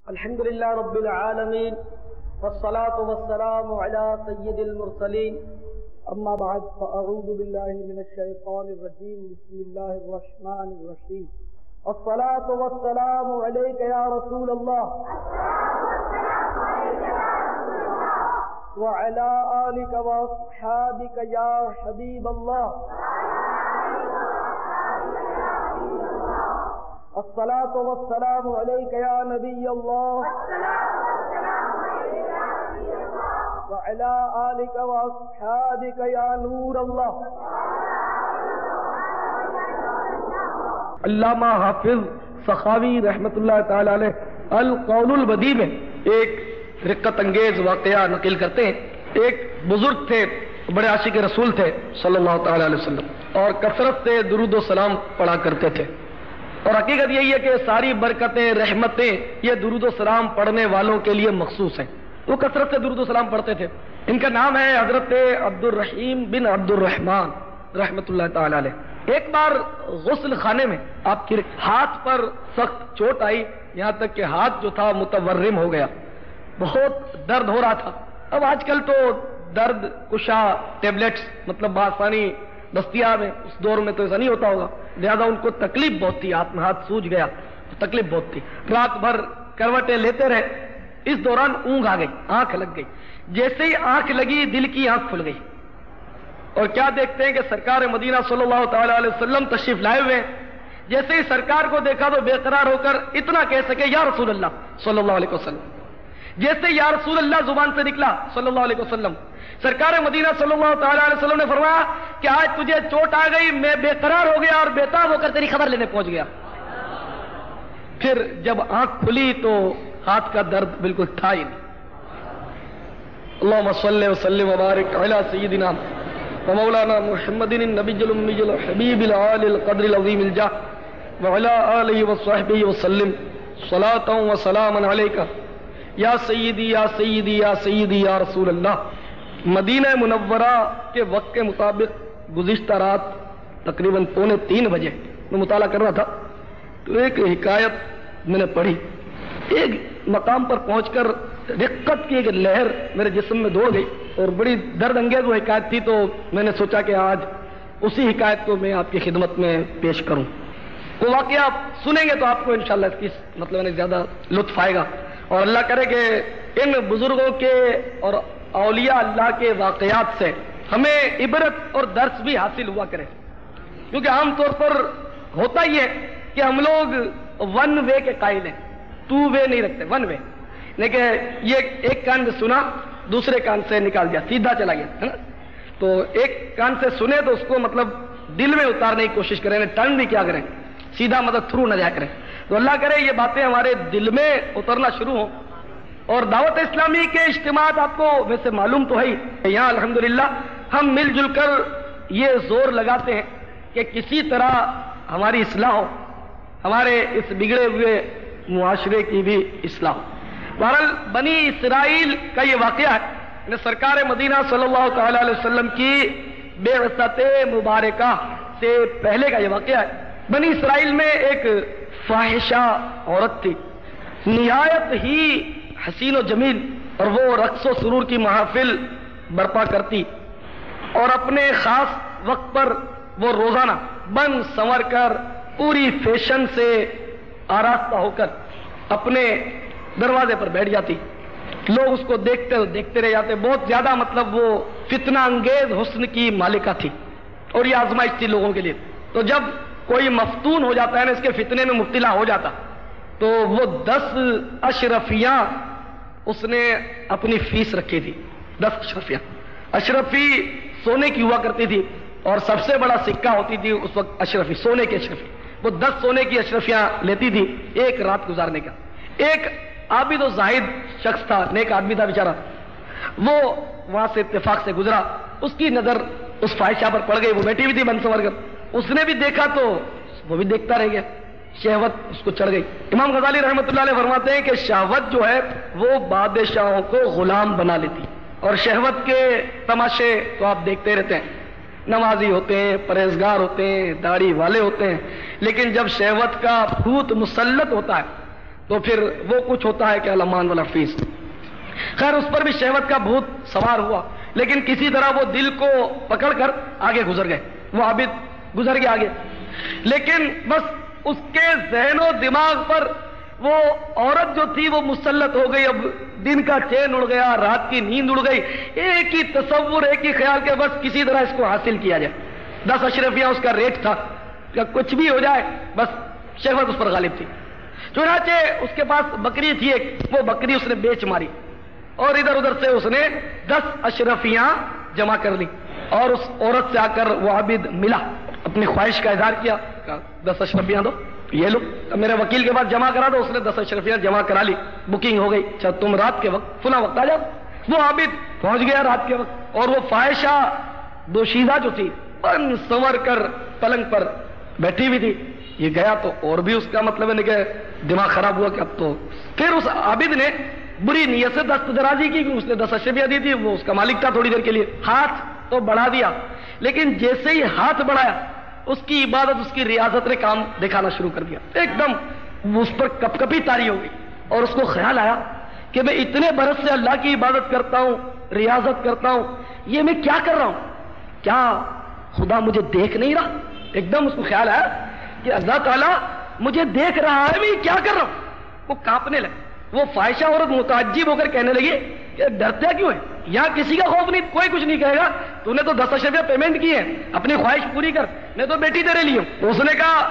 الحمد لله رب العالمين والصلاة والسلام على سيد المرسلين أما بعد فأعوذ بالله من الشيطان الرجيم بسم الله الرحمن الرحيم الصلاة والسلام عليك يا رسول الله وعلى آلك وأصحابك يا حبيب الله الصلاة والسلام عليك يا نبي الله وعلى آلك وأصحابك يا نور الله. علامہ حافظ سخاوی رحمت اللہ تعالی علیہ القول البدیع میں ایک رقت انگیز واقعہ نقل کرتے ہیں. ایک بزرگ تھے، بڑے عاشق رسول تھے صلی اللہ تعالی علیہ وسلم، اور کثرت سے درود و سلام پڑھا کرتے تھے. اور حقیقت یہی ہے کہ ساری برکتیں، رحمتیں یہ درود و سلام پڑھنے والوں کے لیے مخصوص ہیں. وہ کثرت سے درود و سلام پڑھتے تھے. ان کا نام ہے حضرت عبد الرحیم بن عبد الرحمن رحمت اللہ تعالی علیہ. ایک بار غسل خانے میں آپ کے ہاتھ پر سخت چوٹ آئی، یہاں تک کہ ہاتھ جو تھا متورم ہو گیا، بہت درد ہو رہا تھا. اب آج کل تو درد کشا ٹیبلٹس مطلب بآسانی دستیاب ہے، اس دور میں تو ایسا نہیں ہوتا ہوگا، لہذا ان کو تکلیف بہت تھی. ہاتھ میں ہاتھ سوج گیا، تکلیف بہت تھی. رات بھر کروٹیں لیتے رہے. اس دوران اونگ آ گئی، آنکھ لگ گئی. جیسے ہی آنکھ لگی دل کی آنکھ کھل گئی، اور کیا دیکھتے ہیں کہ سرکار مدینہ صلی اللہ تعالی علیہ وسلم تشریف لائے ہوئے ہیں. جیسے ہی سرکار کو دیکھا تو بے قرار ہو کر اتنا کہہ سکے یا رسول اللہ صلی اللہ علیہ وسلم. جیسے یا رسول اللہ زبان سے نکلا صلی اللہ علیہ وسلم، سرکار مدینہ صلی اللہ تعالی علیہ وسلم نے فرمایا کہ آج تجھے چوٹ آ گئی، میں بے قرار ہو گیا اور بےتاب ہو کر تیری خبر لینے پہنچ گیا. پھر جب آنکھ کھلی تو ہاتھ کا درد بالکل تھا ہی نہیں. اللہم صلی وسلم وبارک علی سیدنا ومولانا محمد النبی الامی الحبیب العالی القدر العظیم الجاہ وعلی آلہ وصحبہ وسلم صلاۃ وسلام علیکہ یا سیدی یا سیدی یا سیدی یا رسول اللہ. مدینہ منورہ کے وقت کے مطابق گزشتہ رات تقریباً 2:45 بجے میں مطالعہ کر رہا تھا تو ایک حکایت میں نے پڑھی. ایک مقام پر پہنچ کر رقت کی ایک لہر میرے جسم میں دوڑ گئی اور بڑی درد انگیز وہ حکایت تھی. تو میں نے سوچا کہ آج اسی حکایت کو میں آپ کی خدمت میں پیش کروں. وہ واقعہ آپ سنیں گے تو آپ کو انشاءاللہ اس کی مطلب زیادہ لطف آئے گا، اور اللہ کرے کہ ان بزرگوں کے اور اولیاء اللہ کے واقعات سے ہمیں عبرت اور درس بھی حاصل ہوا کرے. کیونکہ عام طور پر ہوتا ہی ہے کہ ہم لوگ ون وے کے قائل ہیں، ٹو وے نہیں رکھتے، ون وے. لیکن یہ ایک کان سے سنا دوسرے کان سے نکال دیا، سیدھا چلا گیا ہے نا. تو ایک کان سے سنے تو اس کو مطلب دل میں اتارنے کی کوشش کریں، ٹرن بھی کیا کریں، سیدھا مطلب تھرو نہ جایا کریں. تو اللہ کرے یہ باتیں ہمارے دل میں اترنا شروع ہوں. اور دعوت اسلامی کے اجتماعات آپ کو ویسے معلوم تو ہے ہی، یہاں الحمدللہ ہم مل جل کر یہ زور لگاتے ہیں کہ کسی طرح ہماری اصلاح ہو، ہمارے اس بگڑے ہوئے معاشرے کی بھی اصلاح ہو. بہرحال بنی اسرائیل کا یہ واقعہ ہے، سرکار مدینہ صلی اللہ تعالی علیہ وسلم کی بعثت مبارکہ سے پہلے کا یہ واقعہ ہے. بنی اسرائیل میں ایک فاحشہ عورت تھی، نہایت ہی حسین و جمیل، اور وہ رقص و سرور کی محافل برپا کرتی، اور اپنے خاص وقت پر وہ روزانہ بن سنور کر پوری فیشن سے آراستہ ہو کر اپنے دروازے پر بیٹھ جاتی. لوگ اس کو دیکھتے رہ جاتے. بہت زیادہ مطلب وہ فتنہ انگیز حسن کی مالکہ تھی، اور یہ آزمائش تھی لوگوں کے لیے. تو جب کوئی مفتون ہو جاتا ہے نا، اس کے فتنے میں مبتلا ہو جاتا، تو وہ 10 اشرفیاں اس نے اپنی فیس رکھی تھی. 10 اشرفیاں. اشرفی سونے کی ہوا کرتی تھی، اور سب سے بڑا سکہ ہوتی تھی اس وقت اشرفی، سونے کی اشرفی. وہ 10 سونے کی اشرفیاں لیتی تھی ایک رات گزارنے کا. ایک عابد و زاہد شخص تھا، نیک آدمی تھا بیچارہ، وہ وہاں سے اتفاق سے گزرا. اس کی نظر اس فاحشہ پر پڑ گئی، وہ بیٹھی ہوئی تھی بن سنور کر. اس نے بھی دیکھا تو وہ بھی دیکھتا رہ گیا، شہوت اس کو چڑھ گئی. امام غزالی رحمۃ اللہ علیہ فرماتے ہیں کہ شہوت جو ہے وہ بادشاہوں کو غلام بنا لیتی، اور شہوت کے تماشے تو آپ دیکھتے رہتے ہیں. نمازی ہوتے ہیں، پرہیزگار ہوتے ہیں، داڑھی والے ہوتے ہیں، لیکن جب شہوت کا بھوت مسلط ہوتا ہے تو پھر وہ کچھ ہوتا ہے کہ المان والحفیظ. خیر اس پر بھی شہوت کا بھوت سوار ہوا، لیکن کسی طرح وہ دل کو پکڑ کر آگے گزر گئے. وہ عابد گزر گیا آگے، لیکن بس اس کے ذہن و دماغ پر وہ عورت جو تھی وہ مسلط ہو گئی. اب دن کا چین اڑ گیا، رات کی نیند اڑ گئی، ایک ہی تصور، ایک ہی خیال کہ بس کسی طرح اس کو حاصل کیا جائے. 10 اشرفیاں اس کا ریٹ تھا کہ کچھ بھی ہو جائے بس شہوت اس پر غالب تھی. چنانچہ اس کے پاس بکری تھی ایک، وہ بکری اس نے بیچ ماری اور ادھر ادھر سے اس نے 10 اشرفیاں جمع کر لی. اور اس عورت سے آ کر وہ عابد ملا، اپنی خواہش کا اظہار کیا، 10 اشرفیاں دو، یہ لو. میرے وکیل کے پاس جمع کرا دو. اس نے 10 اشرفیاں جمع کرا لی، بکنگ ہو گئی. اچھا تم رات کے وقت فلاں وقت آ جاؤ. وہ عابد پہنچ گیا رات کے وقت، اور وہ فاحشہ دوشیزہ جو تھی بن سنور کر پلنگ پر بیٹھی ہوئی تھی. یہ گیا تو اور بھی اس کا مطلب ہے کہ دماغ خراب ہوا کہ اب تو. پھر اس عابد نے بری نیت سے دست درازی کی، اس نے 10 اشرفیاں دی تھی، وہ اس کا مالک تھا. تھوڑی دیر کے لیے ہاتھ تو بڑھا دیا، لیکن جیسے ہی ہاتھ بڑھایا اس کی عبادت، اس کی ریاضت نے کام دکھانا شروع کر دیا. ایک دم اس پر کپ کپی طاری ہو گئی، اور اس کو خیال آیا کہ میں اتنے برس سے اللہ کی عبادت کرتا ہوں، ریاضت کرتا ہوں، یہ میں کیا کر رہا ہوں؟ کیا خدا مجھے دیکھ نہیں رہا؟ ایک دم اس کو خیال آیا کہ اللہ تعالیٰ مجھے دیکھ رہا ہے، میں کیا کر رہا ہوں؟ وہ کانپنے لگا. وہ فاحشہ عورت متعجب ہو کر کہنے لگی کہ ڈرتے کیوں ہے؟ یہاں کسی کا خوف نہیں، کوئی کچھ نہیں کہے گا. تو نے تو 10 اشرفیاں پیمنٹ کی ہے، اپنی خواہش پوری کر، میں تو بیٹی تیرے لیے ہوں. اس نے کہا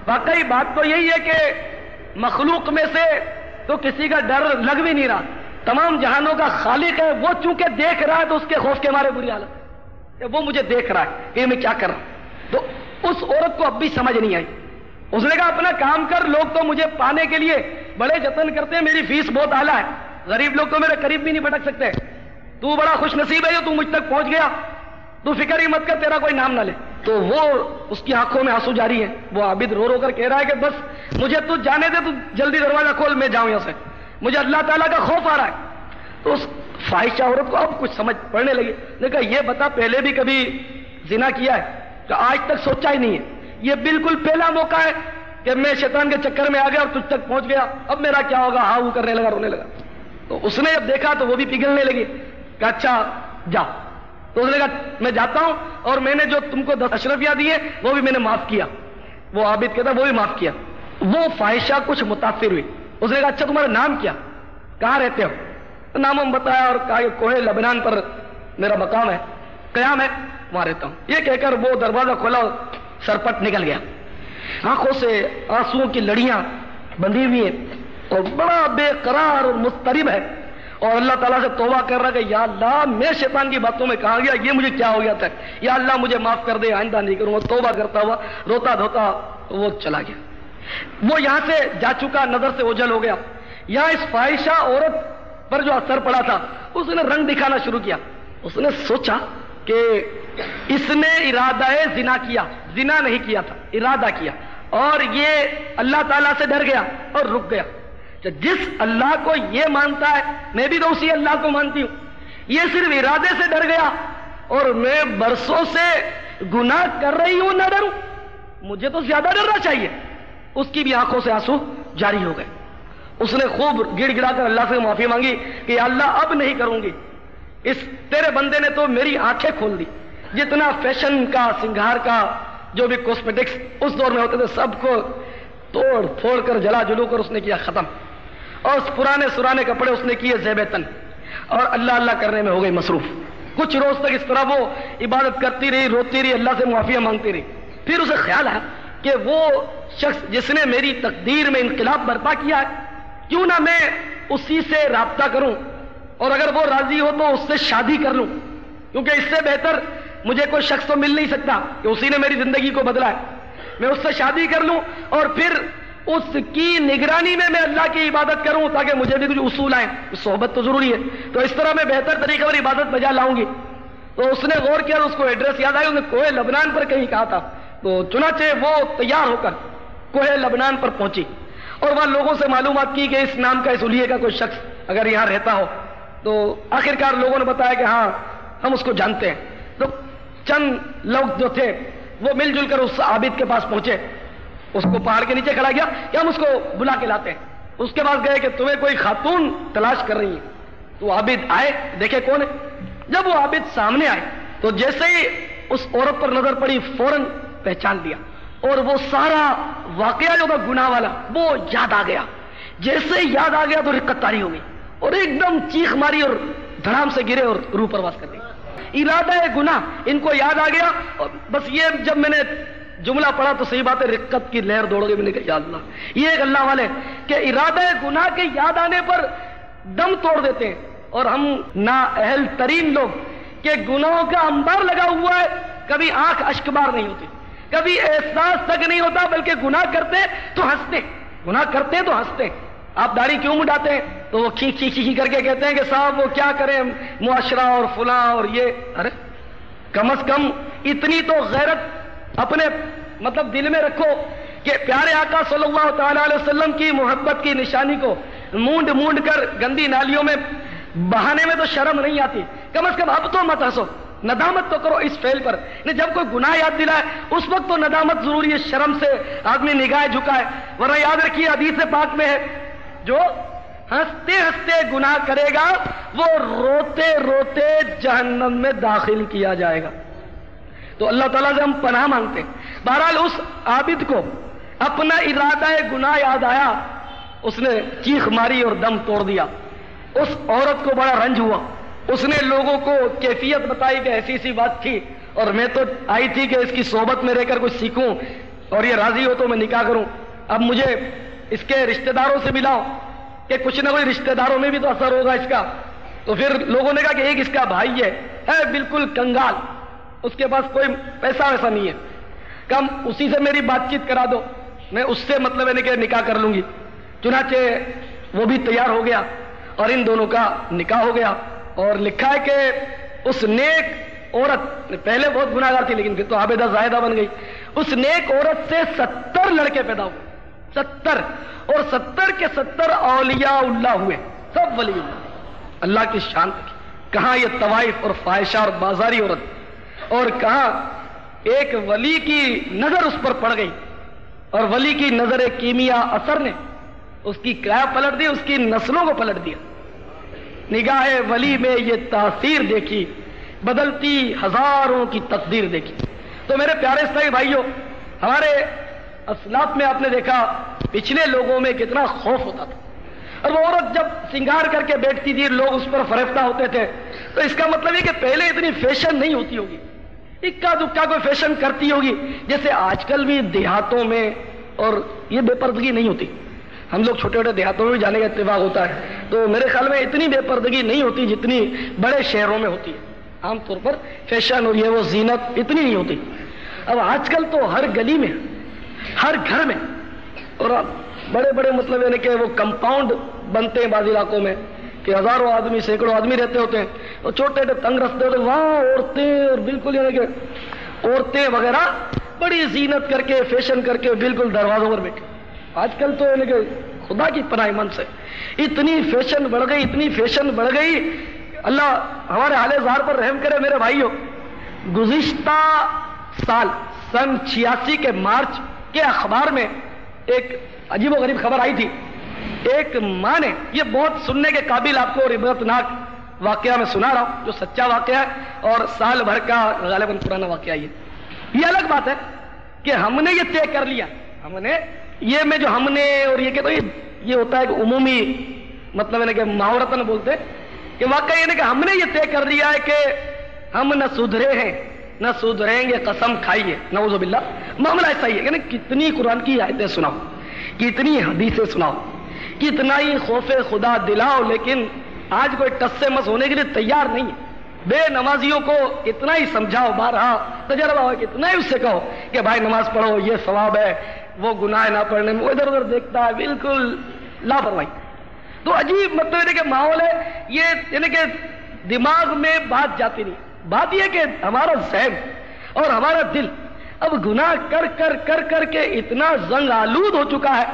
واقعی بات تو یہی ہے کہ مخلوق میں سے تو کسی کا ڈر لگ بھی نہیں رہا، تمام جہانوں کا خالق ہے، وہ چونکہ دیکھ رہا ہے تو اس کے خوف کے مارے بری حالت ہے. وہ مجھے دیکھ رہا ہے کہ میں کیا کر رہا ہوں. تو اس عورت کو اب بھی سمجھ نہیں آئی. اس نے کہا اپنا کام کر، لوگ تو مجھے پانے کے لیے بڑے جتن کرتے ہیں، میری فیس بہت اعلیٰ ہے، غریب لوگ تو میرے قریب بھی نہیں بھٹک سکتے. تو بڑا خوش نصیب ہے جو تو مجھ تک پہنچ گیا، تو فکر ہی مت کر، تیرا کوئی نام نہ لے. تو وہ اس کی آنکھوں میں آنسو جاری ہے. وہ عابد رو رو کر کہہ رہا ہے کہ بس مجھے تو جانے دے، تو جلدی دروازہ کھول، میں جاؤں یہاں سے، مجھے اللہ تعالیٰ کا خوف آ رہا ہے. تو اس فاحشہ عورت کو اب کچھ سمجھ پڑنے لگی. نے کہا یہ بتا پہلے بھی کبھی زنا کیا ہے؟ کہ آج تک سوچا ہی نہیں ہے، یہ بالکل پہلا موقع ہے کہ میں شیطان کے چکر میں آ گیا اور تجھ تک پہنچ گیا، اب میرا کیا ہوگا؟ ہاں وہ کرنے لگا، رونے لگا. تو اس نے جب دیکھا تو وہ بھی پگھلنے لگی کہ اچھا جا. تو اس نے کہا میں جاتا ہوں، اور میں نے جو تم کو 10 اشرفیاں دی ہیں وہ بھی میں نے معاف کیا. وہ عابد کہتا وہ بھی معاف کیا. وہ فاحشہ کچھ متاثر ہوئی. اس نے کہا اچھا تمہارا نام کیا، کہاں رہتے ہو؟ نام ہم بتایا اور کہا کہ کوہ لبنان پر میرا مقام ہے، قیام ہے، وہاں رہتا ہوں. یہ کہہ کر وہ دروازہ کھولا، سرپٹ نکل گیا، آنکھوں سے آنسوؤں کی لڑیاں بندھی ہوئی ہیں، اور بڑا بے قرار اور مضطرب ہے، اور اللہ تعالیٰ سے توبہ کر رہا کہ یا اللہ میں شیطان کی باتوں میں کہا گیا، یہ مجھے کیا ہو گیا تھا، یا اللہ مجھے معاف کر دے، آئندہ نہیں کروں گا. توبہ کرتا ہوا روتا دھوتا وہ چلا گیا. وہ یہاں سے جا چکا، نظر سے اوجھل ہو گیا. یہاں اس فاحشہ عورت پر جو اثر پڑا تھا اس نے رنگ دکھانا شروع کیا. اس نے سوچا کہ اس نے ارادہ زنا کیا، زنا نہیں کیا تھا، ارادہ کیا، اور یہ اللہ تعالیٰ سے ڈر گیا اور رک گیا. جس اللہ کو یہ مانتا ہے میں بھی تو اسی اللہ کو مانتی ہوں. یہ صرف ارادے سے ڈر گیا، اور میں برسوں سے گناہ کر رہی ہوں، نہ ڈروں، مجھے تو زیادہ ڈرنا چاہیے. اس کی بھی آنکھوں سے آنسو جاری ہو گئے. اس نے خوب گڑ گڑا کر اللہ سے معافی مانگی کہ یا اللہ اب نہیں کروں گی. اس تیرے بندے نے تو میری آنکھیں کھول دی. جتنا فیشن کا، سنگھار کا، جو بھی کاسمیٹکس اس دور میں ہوتے تھے سب کو توڑ پھوڑ کر جلا جلو کر اس نے کیا ختم. اور اس پرانے سرانے کپڑے اس نے کیے زیب تن، اور اللہ اللہ کرنے میں ہو گئی مصروف. کچھ روز تک اس طرح وہ عبادت کرتی رہی، روتی رہی، اللہ سے معافیاں مانگتی رہی. پھر اسے خیال آیا کہ وہ شخص جس نے میری تقدیر میں انقلاب برپا کیا ہے، کیوں نہ میں اسی سے رابطہ کروں، اور اگر وہ راضی ہو تو اس سے شادی کر لوں، کیونکہ اس سے بہتر مجھے کوئی شخص تو مل نہیں سکتا کہ اسی نے میری زندگی کو بدلا ہے. میں اس سے شادی کر لوں اور پھر اس کی نگرانی میں اللہ کی عبادت کروں، تاکہ مجھے بھی کچھ اصول آئیں. صحبت تو ضروری ہے، تو اس طرح میں بہتر طریقے پر عبادت بجا لاؤں گی. تو اس نے غور کیا، اس کو ایڈریس یاد آیا، اس نے کوہ لبنان پر کہیں کہا تھا. تو چنانچہ وہ تیار ہو کر کوہ لبنان پر پہنچی، اور وہاں لوگوں سے معلومات کی کہ اس نام کا، اس حلیے کا کوئی شخص اگر یہاں رہتا ہو. تو آخرکار لوگوں نے بتایا کہ ہاں ہم اس کو جانتے ہیں. تو چند لوگ جو تھے وہ مل جل کر اس عابد کے پاس پہنچے، اس کو پہاڑ کے نیچے کھڑا گیا کہ ہم اس کو بلا کے لاتے ہیں. اس کے پاس گئے کہ تمہیں کوئی خاتون تلاش کر رہی ہے. تو عابد آئے, دیکھے کون ہے. جب وہ عابد سامنے آئے تو جیسے ہی اس عورت پر نظر پڑی فوراً پہچان لیا, اور وہ سارا واقعہ جو تھا گناہ والا وہ یاد آ گیا. جیسے یاد آ گیا تو رقت طاری ہو گئی اور ایک دم چیخ ماری اور دھڑام سے گرے اور روح پرواز کر دی. ارادہ گناہ ان کو یاد آ گیا, اور بس یہ جب میں نے جملہ پڑھا تو صحیح بات ہے, رقت کی لہر دوڑ گئی. میں نے کہا یا اللہ, یہ ایک اللہ والے کہ ارادہ گناہ کے یاد آنے پر دم توڑ دیتے ہیں, اور ہم نااہل ترین لوگ کہ گناہوں کا انبار لگا ہوا ہے, کبھی آنکھ اشکبار نہیں ہوتی, کبھی احساس تک نہیں ہوتا, بلکہ گناہ کرتے تو ہنستے, گناہ کرتے تو ہنستے. آپ داڑھی کیوں مڈاتے ہیں تو وہ کھی کر کے کہتے ہیں کہ صاحب وہ کیا کریں, معاشرہ اور فلاں اور یہ. ارے کم از کم اتنی تو غیرت اپنے مطلب دل میں رکھو کہ پیارے آقا صلی اللہ تعالی علیہ وسلم کی محبت کی نشانی کو مونڈ مونڈ کر گندی نالیوں میں بہانے میں تو شرم نہیں آتی. کم از کم اب تو مت ہنسو, ندامت تو کرو اس فعل پر. جب کوئی گناہ یاد دلائے اس وقت تو ندامت ضروری ہے, شرم سے آدمی نگاہ جھکائے. ورنہ یاد رکھیے حدیث پاک میں ہے, جو ہنستے ہنستے گناہ کرے گا وہ روتے روتے جہنم میں داخل کیا جائے گا. تو اللہ تعالیٰ سے ہم پناہ مانگتے ہیں. بہرحال اس عابد کو اپنا ارادہ گناہ یاد آیا, اس نے چیخ ماری اور دم توڑ دیا. اس عورت کو بڑا رنج ہوا, اس نے لوگوں کو کیفیت بتائی کہ ایسی سی بات تھی, اور میں تو آئی تھی کہ اس کی صحبت میں رہ کر کچھ سیکھوں, اور یہ راضی ہو تو میں نکاح کروں. اب مجھے اس کے رشتہ داروں سے ملاؤ کہ کچھ نہ کوئی رشتہ داروں میں بھی تو اثر ہوگا اس کا. تو پھر لوگوں نے کہا کہ ایک اس کا بھائی ہے بالکل کنگال, اس کے پاس کوئی پیسہ ویسا نہیں ہے, کم اسی سے میری بات چیت کرا دو, میں اس سے مطلب ہے کہ نکاح کر لوں گی. چنانچہ وہ بھی تیار ہو گیا اور ان دونوں کا نکاح ہو گیا. اور لکھا ہے کہ اس نیک عورت پہلے بہت گناہ گار تھی لیکن پھر تو عابدہ زاہدہ بن گئی. اس نیک عورت سے 70 لڑکے پیدا ہوئے, 70, اور 70 کے 70 اولیاء اللہ ہوئے, سب ولی اللہ. اللہ کی شان تھی. کہاں یہ طوائف اور فاحشہ اور بازاری عورت, اور کہاں ایک ولی کی نظر اس پر پڑ گئی, اور ولی کی نظر کیمیا اثر نے اس کی کیا پلٹ دی, اس کی نسلوں کو پلٹ دیا. نگاہ ولی میں یہ تاثیر دیکھی, بدلتی ہزاروں کی تقدیر دیکھی. تو میرے پیارے اسلامی بھائیوں, ہمارے اسلاف میں آپ نے دیکھا پچھلے لوگوں میں کتنا خوف ہوتا تھا, اور وہ عورت جب سنگار کر کے بیٹھتی تھی لوگ اس پر فریفتہ ہوتے تھے. تو اس کا مطلب ہے کہ پہلے اتنی فیشن نہیں ہوتی ہوگی, اکا دکا کوئی فیشن کرتی ہوگی, جیسے آج کل بھی دیہاتوں میں, اور یہ بے پردگی نہیں ہوتی. ہم لوگ چھوٹے چھوٹے دیہاتوں میں بھی جانے کا اتفاق ہوتا ہے, تو میرے خیال میں اتنی بے پردگی نہیں ہوتی جتنی بڑے شہروں میں ہوتی ہے. عام طور پر فیشن اور یہ وہ زینت اتنی نہیں ہوتی. اب آج کل تو ہر گلی میں, ہر گھر میں, اور بڑے بڑے مطلب یعنی کہ وہ کمپاؤنڈ بنتے ہیں بعض علاقوں میں کہ ہزاروں آدمی سینکڑوں آدمی رہتے ہوتے ہیں, اور چھوٹے چھوٹے تنگ رستے ہوتے ہیں, وہاں عورتیں اور بالکل یعنی کہ عورتیں وغیرہ بڑی زینت کر کے فیشن کر کے بالکل دروازوں پر بیٹھے. آج کل تو یعنی کہ خدا کی پناہ من سے اتنی فیشن بڑھ گئی, اتنی فیشن بڑھ گئی. اللہ ہمارے حال زار پر رحم کرے. میرے بھائیوں, گزشتہ سال سن 86 کے مارچ کے اخبار میں ایک عجیب و غریب خبر آئی تھی. ایک ماں نے, یہ بہت سننے کے قابل آپ کو عبرتناک واقعہ میں سنا رہا ہوں جو سچا واقعہ ہے اور سال بھر کا غالباً پرانا واقعہ. یہ الگ بات ہے کہ ہم نے یہ طے کر لیا, ہم نے یہ میں جو ہم نے اور یہ کہ تو یہ ہوتا ہے کہ عمومی مطلب ہے کہ محاورتاً بولتے کہ واقعی یہ کہ ہم نے یہ طے کر لیا ہے کہ ہم نہ سدھرے ہیں نہ سدھریں گے, قسم کھائیے, نعوذ باللہ. معاملہ ایسا ہی ہے, یعنی کتنی قرآن کی آیتیں سناؤ, کتنی حدیثیں سناؤ, کتنا ہی خوف خدا دلاؤ, لیکن آج کوئی ٹس سے مس ہونے کے لیے تیار نہیں ہے. بے نمازیوں کو اتنا ہی سمجھاؤ, بارہا تجربہ ہو, اتنا ہی اس سے کہو کہ بھائی نماز پڑھو, یہ ثواب ہے, وہ گناہ نہ پڑھنے میں, وہ ادھر ادھر دیکھتا ہے, بالکل لاپرواہی. تو عجیب مطلب ہے کہ ماحول ہے یہ, یعنی کہ دماغ میں بات جاتی نہیں. بات یہ کہ ہمارا ذہن اور ہمارا دل اب گناہ کر کر کر کر کے اتنا زنگ آلود ہو چکا ہے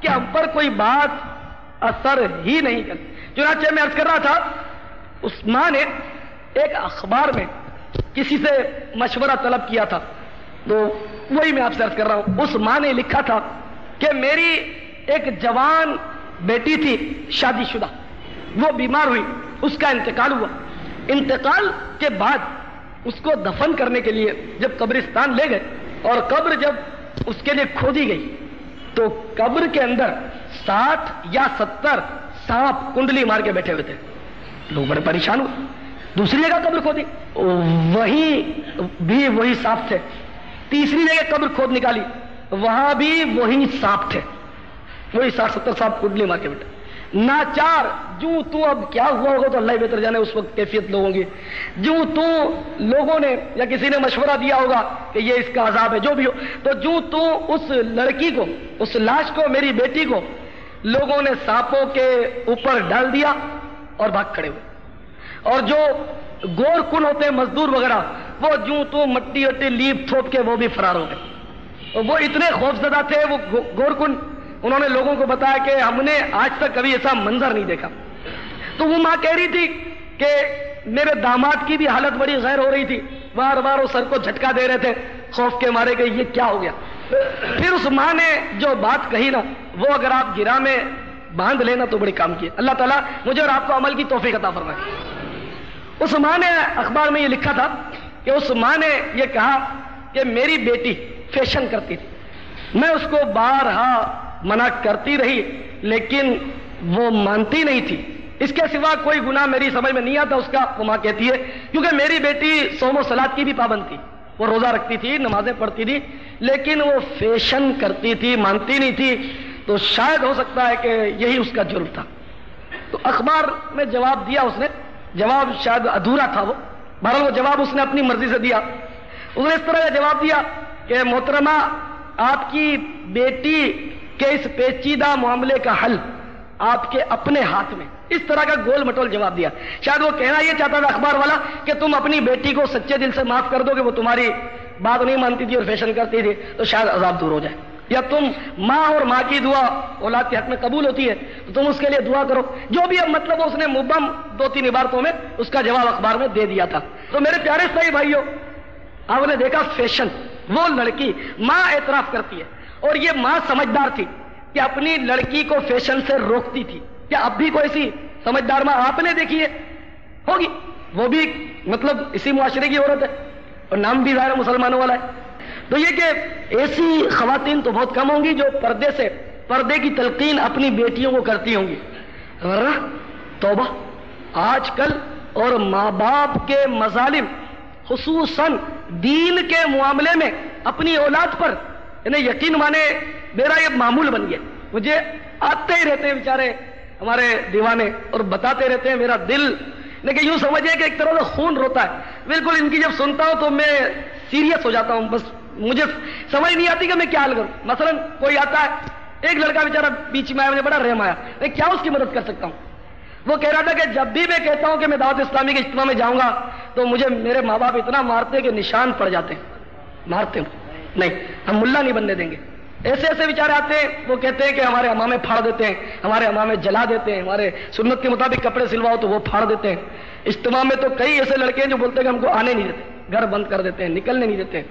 کہ ہم پر کوئی بات اثر ہی نہیں کرتی. چنانچہ میں عرض کر رہا تھا, اس ماں نے ایک اخبار میں کسی سے مشورہ طلب کیا تھا, تو وہی میں آپ سے عرض کر رہا ہوں. اس ماں نے لکھا تھا کہ میری ایک جوان بیٹی تھی شادی شدہ، وہ بیمار ہوئی، اس کا انتقال ہوا۔ انتقال کے بعد اس کو دفن کرنے کے لیے جب قبرستان لے گئے اور قبر جب اس کے لیے کھودی گئی تو قبر کے اندر 60 یا 70 سانپ کنڈلی مار کے بیٹھے ہوئے تھے۔ لوگ بڑے پریشان ہوئے، دوسری جگہ قبر کھودی، وہی سانپ تھے۔ تیسری جگہ قبر کھود نکالی، وہاں بھی وہی سانپ تھے، وہی 60-70 سانپ کنڈلی مار کے بیٹھے۔ ناچار جو تو اب کیا ہوا ہوگا تو اللہ بہتر جانے اس وقت کیفیت لوگوں کی، جو تو لوگوں نے یا کسی نے مشورہ دیا ہوگا کہ یہ اس کا عذاب ہے، جو بھی ہو، تو جو تو اس لڑکی کو، اس لاش کو، میری بیٹی کو لوگوں نے سانپوں کے اوپر ڈال دیا اور بھاگ کھڑے ہوئے۔ اور جو گور کن ہوتے ہیں مزدور وغیرہ، وہ جو تو مٹی وٹی لیپ تھوپ کے وہ بھی فرار ہو گئے۔ وہ اتنے خوفزدہ تھے وہ گور کن، انہوں نے لوگوں کو بتایا کہ ہم نے آج تک کبھی ایسا منظر نہیں دیکھا۔ تو وہ ماں کہہ رہی تھی کہ میرے داماد کی بھی حالت بڑی غیر ہو رہی تھی، بار بار وہ سر کو جھٹکا دے رہے تھے خوف کے مارے کہ یہ کیا ہو گیا۔ پھر اس ماں نے جو بات کہی نا، وہ اگر آپ گرہ میں باندھ لینا تو بڑی کام کی۔ اللہ تعالیٰ مجھے اور آپ کو عمل کی توفیق عطا فرمائے۔ اس ماں نے اخبار میں یہ لکھا تھا کہ اس ماں نے یہ کہا کہ میری بیٹی فیشن کرتی تھی، میں اس کو بارہا منع کرتی رہی لیکن وہ مانتی نہیں تھی، اس کے سوا کوئی گناہ میری سمجھ میں نہیں آتا اس کا، وہ ماں کہتی ہے، کیونکہ میری بیٹی صوم و صلات کی بھی پابند تھی، وہ روزہ رکھتی تھی، نمازیں پڑھتی تھی، لیکن وہ فیشن کرتی تھی، مانتی نہیں تھی، تو شاید ہو سکتا ہے کہ یہی اس کا جرم تھا۔ تو اخبار میں جواب دیا اس نے، جواب شاید ادھورا تھا وہ، بہرحال وہ جواب اس نے اپنی مرضی سے دیا۔ اس نے اس طرح کا جواب دیا کہ محترمہ، آپ کی بیٹی کے اس پیچیدہ معاملے کا حل آپ کے اپنے ہاتھ میں، اس طرح کا گول مٹول جواب دیا۔ شاید وہ کہنا یہ چاہتا تھا اخبار والا کہ تم اپنی بیٹی کو سچے دل سے معاف کر دو کہ وہ تمہاری بات نہیں مانتی تھی اور فیشن کرتی تھی، تو شاید عذاب دور ہو جائے، یا تم ماں اور ماں کی دعا اولاد کے حق میں قبول ہوتی ہے تو تم اس کے لیے دعا کرو، جو بھی اب مطلب اس نے مبہم 2-3 عبارتوں میں اس کا جواب اخبار میں دے دیا تھا۔ تو میرے پیارے صحیح بھائیوں، آپ نے دیکھا فیشن، وہ لڑکی ماں اعتراف کرتی ہے، اور یہ ماں سمجھدار تھی کہ اپنی لڑکی کو فیشن سے روکتی تھی۔ کیا اب بھی کوئی ایسی سمجھدار ماں آپ نے دیکھی ہے؟ ہوگی، وہ بھی مطلب اسی معاشرے کی عورت ہے اور نام بھی ظاہر مسلمانوں والا ہے۔ تو یہ کہ ایسی خواتین تو بہت کم ہوں گی جو پردے کی تلقین اپنی بیٹیوں کو کرتی ہوں گی، ورنہ توبہ آج کل اور ماں باپ کے مظالم خصوصاً دین کے معاملے میں اپنی اولاد پر انہیں یقین مانے میرا یہ معمول بن گیا۔ مجھے آتے ہی رہتے ہیں بیچارے ہمارے دیوانے اور بتاتے رہتے ہیں، میرا دل لیکن یوں سمجھے کہ ایک طرح سے خون روتا ہے بالکل، ان کی جب سنتا ہوں تو میں سیریس ہو جاتا ہوں، بس مجھے سمجھ نہیں آتی کہ میں کیا حل کروں۔ مثلا کوئی آتا ہے، ایک لڑکا بیچارہ بیچ میں آیا، مجھے بڑا رحم آیا، میں کیا اس کی مدد کر سکتا ہوں؟ وہ کہہ رہا تھا کہ جب بھی میں کہتا ہوں کہ میں دعوت اسلامی کے اجتماع میں جاؤں گا تو مجھے میرے ماں باپ اتنا مارتے کہ نشان پڑ جاتے ہیں، مارتے ہیں، نہیں ہم ملا نہیں بننے دیں گے۔ ایسے ایسے بیچارے آتے ہیں، وہ کہتے ہیں کہ ہمارے امامے پھاڑ دیتے ہیں، ہمارے امامے جلا دیتے ہیں، ہمارے سنت کے مطابق کپڑے سلواؤ تو وہ پھاڑ دیتے ہیں۔ اجتماع میں تو کئی ایسے لڑکے ہیں جو بولتے ہیں کہ ہم کو آنے نہیں دیتے، گھر بند کر دیتے ہیں، نکلنے نہیں دیتے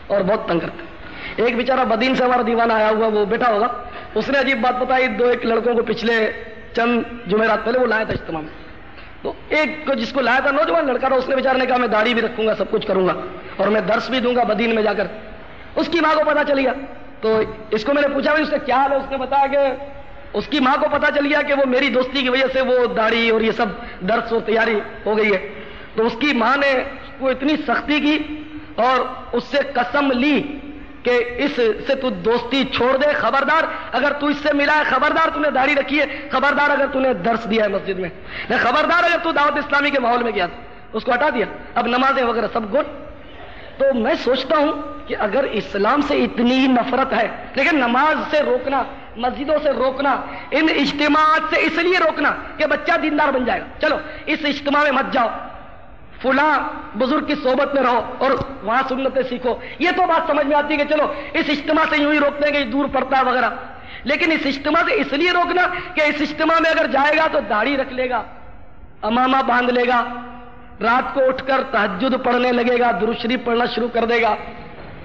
اور بہت تنگ کرتے ہیں۔ ایک بیچارہ بدین سے ہمارا دیوانہ آیا ہوا، وہ بیٹھا ہوگا، اس نے عجیب بات بتائی، 2-1 لڑکوں کو پچھلے چند جمعرات پہلے وہ لایا تھا اجتماع میں، تو ایک کو جس کو لایا تھا نوجوان لڑکا تھا، اس نے بیچارے نے کہا میں داڑھی بھی رکھوں گا، سب کچھ کروں گا اور میں درس بھی دوں گا بدین میں جا کر۔ اس کی ماں کو پتا چل گیا، تو اس کو میں نے پوچھا اس کا کیا حال ہے، اس نے بتایا کہ اس کی ماں کو پتا چل گیا کہ وہ میری دوستی کی وجہ سے وہ داڑھی اور یہ سب درس اور تیاری ہو گئی ہے، تو اس کی ماں نے وہ اتنی سختی کی اور اس سے قسم لی کہ اس سے تو دوستی چھوڑ دے، خبردار اگر تو اس سے ملا ہے، خبردار تو نے داڑھی رکھی ہے، خبردار اگر تو نے درس دیا ہے مسجد میں، خبردار اگر تو دعوت اسلامی کے ماحول میں گیا تھا۔ اس کو ہٹا دیا، اب نمازیں وغیرہ سب گول۔ تو میں سوچتا ہوں کہ اگر اسلام سے اتنی ہی نفرت ہے، لیکن نماز سے روکنا، مسجدوں سے روکنا، ان اجتماعات سے اس لیے روکنا کہ بچہ دیندار بن جائے گا، چلو اس اجتماع میں مت جاؤ، فلاں بزرگ کی صحبت میں رہو اور وہاں سنتیں سیکھو، یہ تو بات سمجھ میں آتی ہے کہ چلو اس اجتماع سے یوں ہی روکتے ہیں کہ دور پڑتا ہے وغیرہ، لیکن اس اجتماع سے اس لیے روکنا کہ اس اجتماع میں اگر جائے گا تو داڑھی رکھ لے گا، امامہ باندھ لے گا، رات کو اٹھ کر تہجد پڑھنے لگے گا، درود شریف پڑھنا شروع کر دے گا،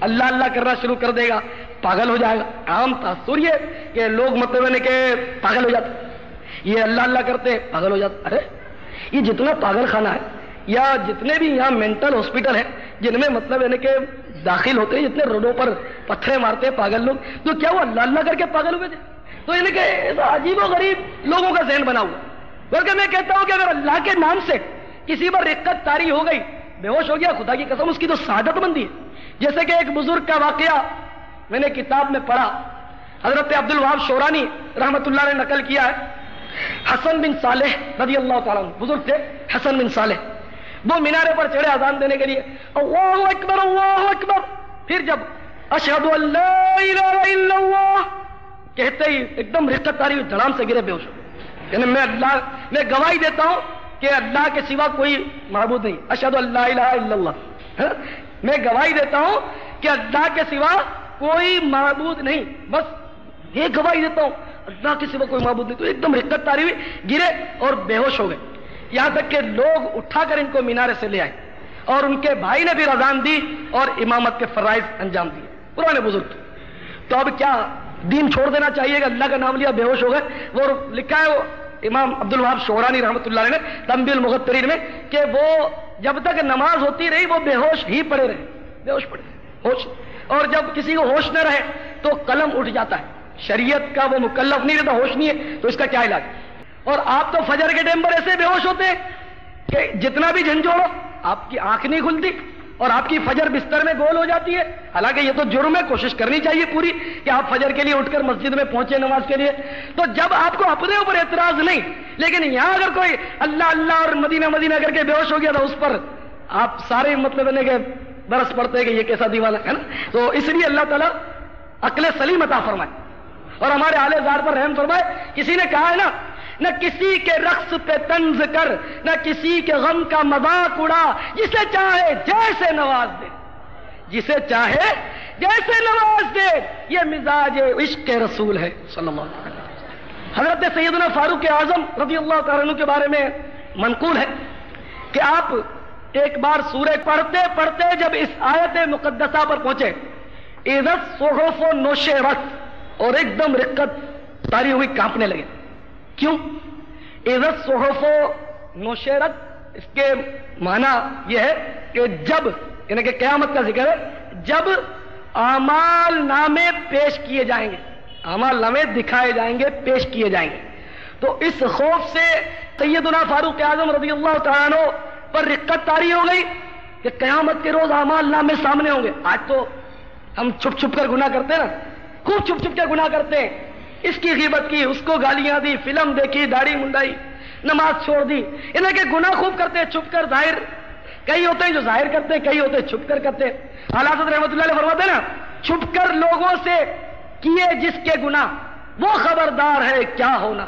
اللہ اللہ کرنا شروع کر دے گا، پاگل ہو جائے گا۔ عام تاثر یہ کہ لوگ مطلب کہ پاگل ہو جاتے، یہ اللہ اللہ کرتے ہیں پاگل ہو جاتے. ارے یہ جتنا پاگل خانہ ہے یا جتنے بھی یہاں مینٹل ہاسپٹل ہیں جن میں مطلب یعنی کہ داخل ہوتے ہیں، جتنے روڈوں پر پتھرے مارتے ہیں پاگل لوگ، تو کیا وہ اللہ اللہ کر کے پاگل ہوئے تھے؟ تو یعنی کہ عجیب و غریب لوگوں کا ذہن بنا ہوا. بلکہ میں کہتا ہوں کہ اگر اللہ کے نام سے کسی پر رقت طاری ہو گئی، بے ہوش ہو گیا، خدا کی قسم اس کی تو سعادت مندی ہے. جیسے کہ ایک بزرگ کا واقعہ میں نے کتاب میں پڑھا، حضرت عبد الوہاب شورانی رحمت اللہ نے نقل کیا ہے. حسن بن صالح رضی اللہ تعالیٰ عنہ بزرگ تھے، حسن بن صالح، وہ مینارے پر چڑھے اذان دینے کے لیے، اللہ اکبر اللہ اکبر، پھر جب اشہد ان لا الہ الا اللہ کہتے ہی ایک دم رقت طاری ہوئی، دھڑام سے گرے بے ہوش. یعنی میں گواہی دیتا ہوں کہ اللہ کے سوا کوئی معبود نہیں، اشہد ان لا الہ الا اللہ، میں گواہی دیتا ہوں کہ اللہ کے سوا کوئی معبود نہیں، بس یہ گواہی دیتا ہوں اللہ کے سوا کوئی معبود نہیں. تو ایک دم رقت طاری ہوئی، گرے اور بے ہوش ہو گئے. یہاں تک کہ لوگ اٹھا کر ان کو مینارے سے لے آئے اور ان کے بھائی نے بھی اذان دی اور امامت کے فرائض انجام دیے. پرانے بزرگ تھے. تو اب کیا دین چھوڑ دینا چاہیے کہ اللہ کا نام لیا بے ہوش ہو گئے؟ وہ لکھا ہے وہ امام عبد الوہاب شورانی رحمۃ اللہ علیہ نے تنبیہ المغترین میں کہ وہ جب تک نماز ہوتی رہی وہ بے ہوش ہی پڑے رہے، بے ہوش پڑے رہے، ہوش. اور جب کسی کو ہوش نہ رہے تو قلم اٹھ جاتا ہے. شریعت کا وہ مکلف نہیں رہتا، ہوش نہیں ہے تو اس کا کیا علاج؟ اور آپ تو فجر کے ٹائم پر ایسے بے ہوش ہوتے ہیں کہ جتنا بھی جھنجھوڑو آپ کی آنکھ نہیں کھلتی اور آپ کی فجر بستر میں گول ہو جاتی ہے. حالانکہ یہ تو جرم ہے، کوشش کرنی چاہیے پوری کہ آپ فجر کے لیے اٹھ کر مسجد میں پہنچے نماز کے لیے. تو جب آپ کو اپنے اوپر اعتراض نہیں، لیکن یہاں اگر کوئی اللہ اللہ اور مدینہ مدینہ کر کے بے ہوش ہو گیا تو اس پر آپ سارے مطلب کہ برس پڑتے ہیں کہ یہ کیسا دیوانہ ہے نا. تو اس لیے اللہ تعالیٰ عقل سلیم عطا فرمائے اور ہمارے اعلی ذات پر رحم فرمائے. کسی نے کہا ہے نا، نہ کسی کے رقص پہ طنز کر، نہ کسی کے غم کا مذاق اڑا، جسے چاہے جیسے نواز دے، جسے چاہے جیسے نواز دے، یہ مزاج عشق رسول ہے صلی اللہ علیہ وسلم. حضرت سیدنا فاروق اعظم رضی اللہ تعالیٰ عنہ کے بارے میں منقول ہے کہ آپ ایک بار سورہ پڑھتے پڑھتے جب اس آیت مقدسہ پر پہنچے، اذا الصحف نشرت، اور ایک دم رقت طاری ہوئی، کانپنے لگے. کیوں؟ اذا الصحف نشرت، اس کے معنی یہ ہے کہ جب، یعنی کہ قیامت کا ذکر ہے، جب اعمال نامے پیش کیے جائیں گے، اعمال نامے دکھائے جائیں گے، پیش کیے جائیں گے. تو اس خوف سے سیدنا فاروق اعظم رضی اللہ تعالیٰ عنہ پر رقت طاری ہو گئی کہ قیامت کے روز اعمال نامے سامنے ہوں گے. آج تو ہم چھپ چھپ کر گناہ کرتے ہیں نا، خوب چھپ چھپ کے گناہ کرتے ہیں. اس کی غیبت کی، اس کو گالیاں دی، فلم دیکھی، داڑھی منڈائی، نماز چھوڑ دی. انہیں کہ گناہ خوب کرتے ہیں چھپ کر، ظاہر کئی ہوتے ہیں جو ظاہر کرتے ہیں، کئی ہوتے ہیں چھپ کر کرتے ہیں. اعلیٰ حضرت رحمۃ اللہ علیہ فرماتے ہیں نا، چھپ کر لوگوں سے کیے جس کے گناہ وہ خبردار ہے کیا ہونا.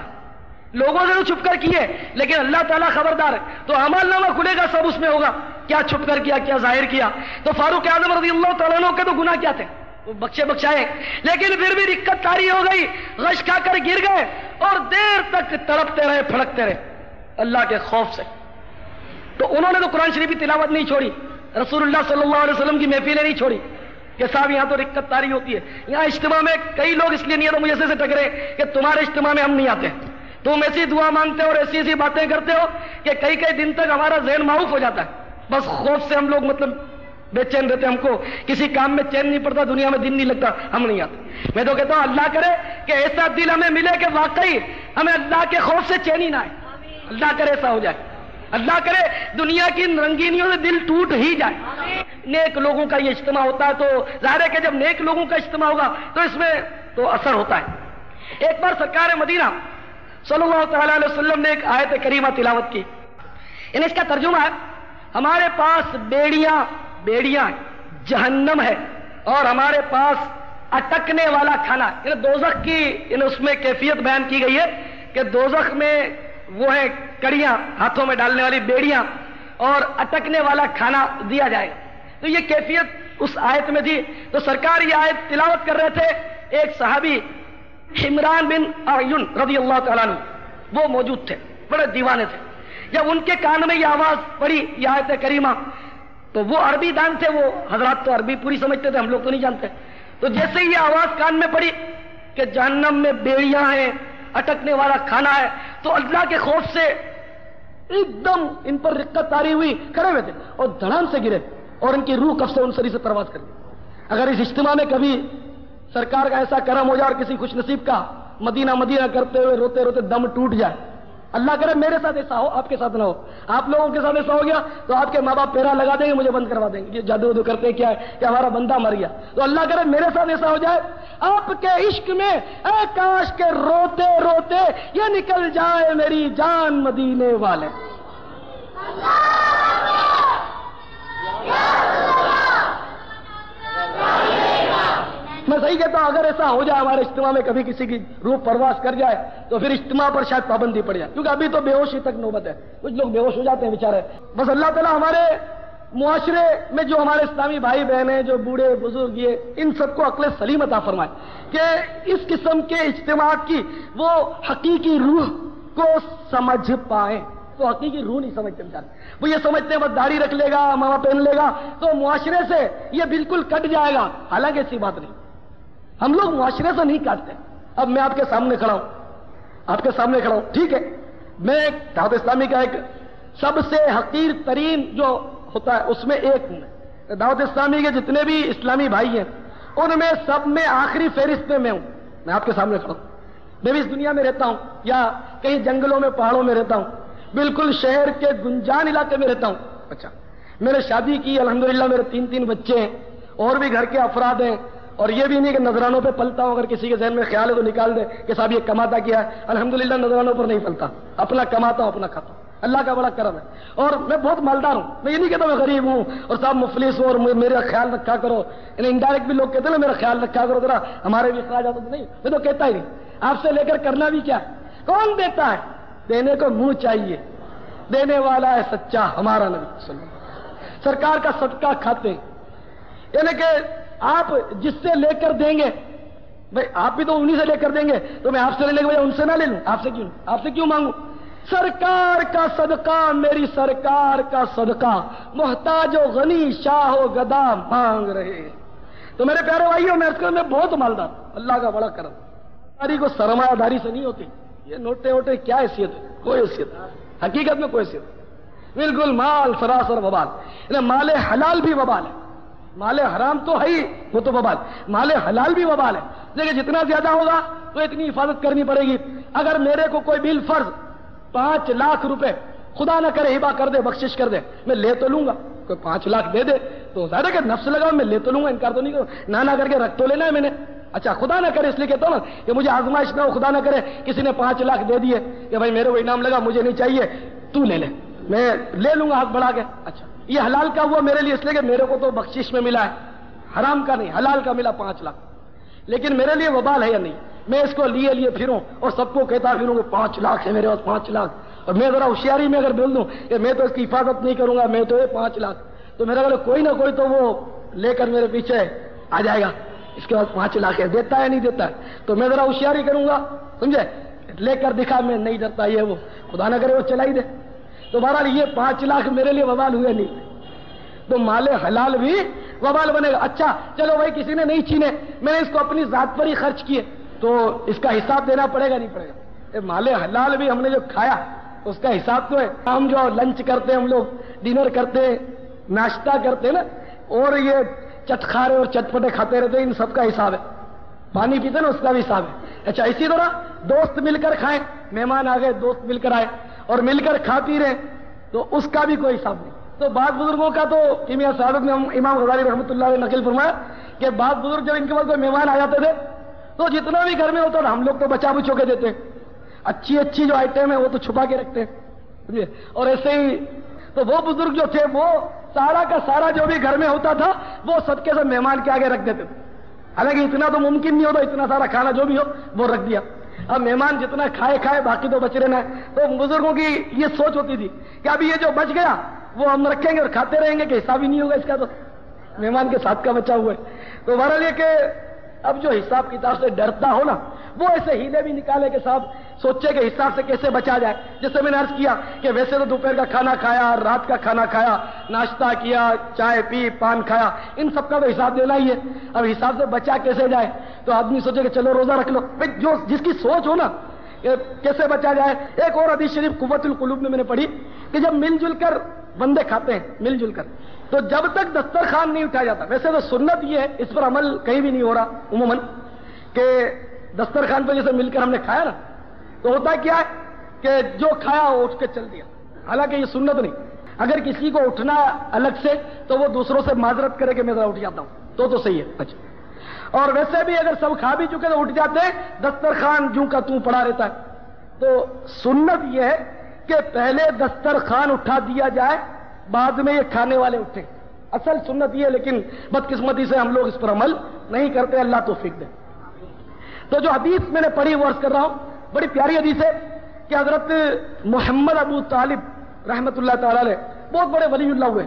لوگوں سے تو چھپ کر کیے لیکن اللہ تعالیٰ خبردار ہے. تو اعمال نامہ کھلے گا، سب اس میں ہوگا، کیا چھپ کر کیا، کیا ظاہر کیا. تو فاروق اعظم رضی اللہ تعالیٰ عنہ کے تو گناہ کیا تھے، وہ بخشے بخشائے، لیکن پھر بھی رقت طاری ہو گئی، غش کھا کر گر گئے اور دیر تک تڑپتے رہے، پھڑکتے رہے اللہ کے خوف سے. تو انہوں نے تو قرآن شریف کی تلاوت نہیں چھوڑی، رسول اللہ صلی اللہ علیہ وسلم کی محفلیں نہیں چھوڑی کہ صاحب یہاں تو رقت طاری ہوتی ہے. یہاں اجتماع میں کئی لوگ اس لیے نہیں ہے تو مجھے سے ٹکرے کہ تمہارے اجتماع میں ہم نہیں آتے، تم ایسی دعا مانگتے ہو اور ایسی ایسی باتیں کرتے ہو کہ کئی کئی دن تک ہمارا ذہن معاف ہو جاتا ہے. بس خوف سے ہم لوگ مطلب بے چین رہتے، ہم کو کسی کام میں چین نہیں پڑتا، دنیا میں دن نہیں لگتا، ہم نہیں آتے. میں تو کہتا ہوں اللہ کرے کہ ایسا دل ہمیں ملے کہ واقعی ہمیں اللہ کے خوف سے چین ہی نہ آئے. اللہ کرے ایسا ہو جائے، اللہ کرے دنیا کی رنگینیوں سے دل ٹوٹ ہی جائے. نیک لوگوں کا یہ اجتماع ہوتا ہے تو ظاہر ہے کہ جب نیک لوگوں کا اجتماع ہوگا تو اس میں تو اثر ہوتا ہے. ایک بار سرکار مدینہ صلی اللہ تعالی علیہ وسلم نے ایک آیت کریمہ تلاوت کی. اس کا ترجمہ ہے، ہمارے پاس بیڑیاں جہنم ہے اور ہمارے پاس اٹکنے والا کھانا. دوزخ کی اس میں کیفیت بیان کی گئی ہے کہ دوزخ میں وہ ہے کڑیاں، ہاتھوں میں ڈالنے والی بیڑیاں اور اٹکنے والا کھانا دیا جائے. تو یہ کیفیت اس آیت میں تھی. تو سرکار یہ آیت تلاوت کر رہے تھے، ایک صحابی حمران بن اعین رضی اللہ تعالیٰ عنہ وہ موجود تھے، بڑے دیوانے تھے. جب ان کے کان میں یہ آواز پڑی، یہ آیت کریمہ، تو وہ عربی دان تھے، وہ حضرات تو عربی پوری سمجھتے تھے، ہم لوگ تو نہیں جانتے. تو جیسے یہ آواز کان میں پڑی کہ جہنم میں بیڑیاں ہیں، اٹکنے والا کھانا ہے، تو اللہ کے خوف سے ایک دم ان پر رقت طاری ہوئی، کھڑے ہوئے تھے اور دھڑام سے گرے اور ان کی روح کف سے انصری سے پرواز کر گئی۔ اگر اس اجتماع میں کبھی سرکار کا ایسا کرم ہو جائے اور کسی خوش نصیب کا مدینہ مدینہ کرتے ہوئے روتے روتے دم ٹوٹ جائے، اللہ کرے میرے ساتھ ایسا ہو، آپ کے ساتھ نہ ہو، آپ لوگوں کے ساتھ ایسا ہو گیا تو آپ کے ماں باپ پیرا لگا دیں گے، مجھے بند کروا دیں گے، یہ جادو وادو کرتے ہیں کیا ہے کہ ہمارا بندہ مر گیا، تو اللہ کرے میرے ساتھ ایسا ہو جائے آپ کے عشق میں، اے کاش کے روتے روتے یہ نکل جائے میری جان مدینے والے۔ میں صحیح کہتا ہوں، اگر ایسا ہو جائے ہمارے اجتماع میں کبھی کسی کی روح پرواز کر جائے تو پھر اجتماع پر شاید پابندی پڑ جائے، کیونکہ ابھی تو بے ہوشی تک نوبت ہے، کچھ لوگ بے ہوش ہو جاتے ہیں بیچارے۔ بس اللہ تعالیٰ ہمارے معاشرے میں جو ہمارے اسلامی بھائی بہن ہیں، جو بوڑھے بزرگ یہ ان سب کو عقل سلیم عطا فرمائے کہ اس قسم کے اجتماعات کی وہ حقیقی روح کو سمجھ پائیں۔ تو حقیقی روح نہیں سمجھتے بیچارے، وہ یہ سمجھتے ہیں بس داڑھی رکھ لے گا، ماما پہن لے گا تو معاشرے سے یہ بالکل کٹ جائے گا، حالانکہ ایسی بات نہیں، ہم لوگ معاشرے سے نہیں کاٹتے۔ اب میں آپ کے سامنے کھڑا ہوں، ٹھیک ہے، میں دعوت اسلامی کا ایک سب سے حقیر ترین جو ہوتا ہے اس میں ایک ہوں۔ میں دعوت اسلامی کے جتنے بھی اسلامی بھائی ہیں ان میں سب میں آخری فہرست میں ہوں، میں آپ کے سامنے کھڑا ہوں۔ میں بھی اس دنیا میں رہتا ہوں یا کہیں جنگلوں میں پہاڑوں میں رہتا ہوں، بالکل شہر کے گنجان علاقے میں رہتا ہوں۔ اچھا، میں نے شادی کی، الحمدللہ میرے 3 بچے ہیں اور بھی گھر کے افراد ہیں، اور یہ بھی نہیں کہ نذرانوں پہ پلتا ہوں، اگر کسی کے ذہن میں خیال ہے تو نکال دے کہ صاحب یہ کماتا کیا ہے، الحمدللہ نذرانوں پر نہیں پلتا، اپنا کماتا ہوں اپنا کھاتا ہوں، اللہ کا بڑا کرم ہے، اور میں بہت مالدار ہوں۔ میں یہ نہیں کہتا میں غریب ہوں اور صاحب مفلس ہوں اور میرا خیال رکھا کرو، یعنی انڈائریکٹ بھی لوگ کہتے ہیں نا میرا خیال رکھا کرو ذرا، ہمارے بھی اخراجات ہوتے نہیں، میں تو کہتا ہی نہیں۔ آپ سے لے کر کرنا بھی کیا ہے، کون دیتا ہے، دینے کو منہ چاہیے، دینے والا ہے سچا ہمارا نبی صلی اللہ علیہ وسلم، سرکار کا صدقہ کھاتے ہیں، یعنی کہ آپ جس سے لے کر دیں گے، بھائی آپ بھی تو انہی سے لے کر دیں گے، تو میں آپ سے لے لے ان سے نہ لے لوں، آپ سے کیوں مانگوں؟ سرکار کا صدقہ، میری سرکار کا صدقہ، محتاج و غنی شاہ و گدا مانگ رہے ہیں۔ تو میرے پیارے بھائیوں، میں بہت مالدار، اللہ کا بڑا کرم، داری کو سرمایہ داری سے نہیں ہوتی، یہ نوٹے ووٹے کیا حیثیت ہے، کوئی حیثیت، حقیقت میں کوئی حیثیت، بالکل مال سراسر وبال، یعنی مال حلال بھی وبال ہے، مال حرام تو ہے ہی، وہ تو وبال، مال حلال بھی وبال ہے، لیکن جتنا زیادہ ہوگا تو اتنی حفاظت کرنی پڑے گی۔ اگر میرے کو کوئی بل فرض 5 لاکھ روپے خدا نہ کرے ہبہ کر دے، بخشش کر دے، میں لے تو لوں گا، کوئی 5 لاکھ دے دے تو ظاہر ہے کہ نفس لگا میں لے تو لوں گا، انکار تو نہیں کروں، نہ کر کے رکھ تو لینا ہے میں نے۔ اچھا خدا نہ کرے اس لیے کہتا ہوں نا کہ مجھے آزمائش نہ ہو، خدا نہ کرے کسی نے 5 لاکھ دے دیے کہ بھائی میرے کو انعام لگا، مجھے نہیں چاہیے، تو لے لے، میں لے لوں گا ہاتھ بڑھا کے۔ اچھا یہ حلال کا ہوا میرے لیے اس لیے کہ میرے کو تو بخشش میں ملا ہے، حرام کا نہیں، حلال کا ملا 5 لاکھ، لیکن میرے لیے وبال ہے یا نہیں، میں اس کو لیے پھروں اور سب کو کہتا پھروں کہ 5 لاکھ ہے میرے پاس 5 لاکھ، اور میں ذرا ہوشیاری میں اگر بول دوں کہ میں تو اس کی حفاظت نہیں کروں گا، میں تو 5 لاکھ، تو میرا اگر کوئی نہ کوئی تو وہ لے کر میرے پیچھے آ جائے گا، اس کے بعد 5 لاکھ ہے، دیتا ہے نہیں دیتا ہے، تو میں ذرا ہوشیاری کروں گا، سمجھے، لے کر دکھا میں نہیں ڈرتا، یہ وہ خدا نہ کرے وہ چلا ہی دے، تو بہرحال یہ 5 لاکھ میرے لیے وبال ہوئے نہیں، تو مال حلال بھی وبال بنے گا۔ اچھا چلو بھائی کسی نے نہیں چھینے، میں نے اس کو اپنی ذات پر ہی خرچ کیے، تو اس کا حساب دینا پڑے گا نہیں پڑے گا؟ مال حلال بھی ہم نے جو کھایا اس کا حساب تو ہے، ہم جو لنچ کرتے ہیں، ہم لوگ ڈنر کرتے ہیں، ناشتہ کرتے ہیں نا، اور یہ چٹخارے اور چٹپٹے کھاتے رہتے ہیں، ان سب کا حساب ہے، پانی پیتے نا اس کا بھی حساب ہے۔ اچھا اسی طرح دوست مل کر کھائیں، مہمان آ گئے، دوست مل کر آئے اور مل کر کھا پی رہے تو اس کا بھی کوئی حساب نہیں۔ تو بعض بزرگوں کا تو کیمیا صاحب نے امام غزالی رحمۃ اللہ علیہ نقل فرمایا کہ بعض بزرگ جب ان کے پاس کوئی مہمان آ جاتے تھے تو جتنا بھی گھر میں ہوتا تھا ہم لوگ تو بچا بچو کے دیتے ہیں، اچھی جو آئٹم ہے وہ تو چھپا کے رکھتے ہیں، اور ایسے ہی تو وہ بزرگ جو تھے وہ سارا کا سارا جو بھی گھر میں ہوتا تھا وہ صدقے سے مہمان کے آگے رکھ دیتے تھے، حالانکہ اتنا تو ممکن نہیں ہوتا، اتنا سارا کھانا جو بھی ہو وہ رکھ دیا، اب مہمان جتنا کھائے باقی تو بچ رہنا ہے۔ تو بزرگوں کی یہ سوچ ہوتی تھی کہ ابھی یہ جو بچ گیا وہ ہم رکھیں گے اور کھاتے رہیں گے کہ حساب ہی نہیں ہوگا اس کا، تو مہمان کے ساتھ کا بچا ہوا ہے۔ تو بہرحال یہ کہ اب جو حساب کتاب سے ڈرتا ہو نا وہ ایسے ہیلے بھی نکالے کہ صاحب سوچے کہ حساب سے کیسے بچا جائے، جیسے میں نے عرض کیا کہ ویسے تو دوپہر کا کھانا کھایا، رات کا کھانا کھایا، ناشتہ کیا، چائے پی، پان کھایا، ان سب کا تو حساب دینا ہی ہے، اب حساب سے بچا کیسے جائے، تو آدمی سوچے کہ چلو روزہ رکھ لو، جو جس کی سوچ ہو نا کہ کیسے بچا جائے. ایک اور حدیث شریف قوت القلوب میں نے پڑھی کہ جب مل جل کر بندے کھاتے ہیں مل جل کر، تو جب تک دسترخوان نہیں اٹھایا جاتا، ویسے تو سنت یہ ہے، اس پر عمل کہیں بھی نہیں ہو رہا عموماً، کہ دسترخوان پہ جیسے مل کر ہم نے کھایا نا، تو ہوتا کیا ہے کہ جو کھایا وہ اٹھ کے چل دیا. حالانکہ یہ سنت نہیں. اگر کسی کو اٹھنا الگ سے تو وہ دوسروں سے معذرت کرے کہ میں ذرا اٹھ جاتا ہوں تو صحیح ہے. اچھا، اور ویسے بھی اگر سب کھا بھی چکے تو اٹھ جاتے ہیں، دسترخوان جوں کا توں پڑا رہتا ہے. تو سنت یہ ہے کہ پہلے دسترخوان اٹھا دیا جائے، بعد میں یہ کھانے والے اٹھیں. اصل سنت یہ ہے، لیکن بدقسمتی سے ہم لوگ اس پر عمل نہیں کرتے. اللہ توفیق دے. تو جو حدیث میں نے پڑھی وہ عرض کر رہا ہوں، بڑی پیاری حدیث ہے کہ حضرت محمد ابو طالب رحمت اللہ تعالی علیہ بہت بڑے ولی اللہ ہوئے،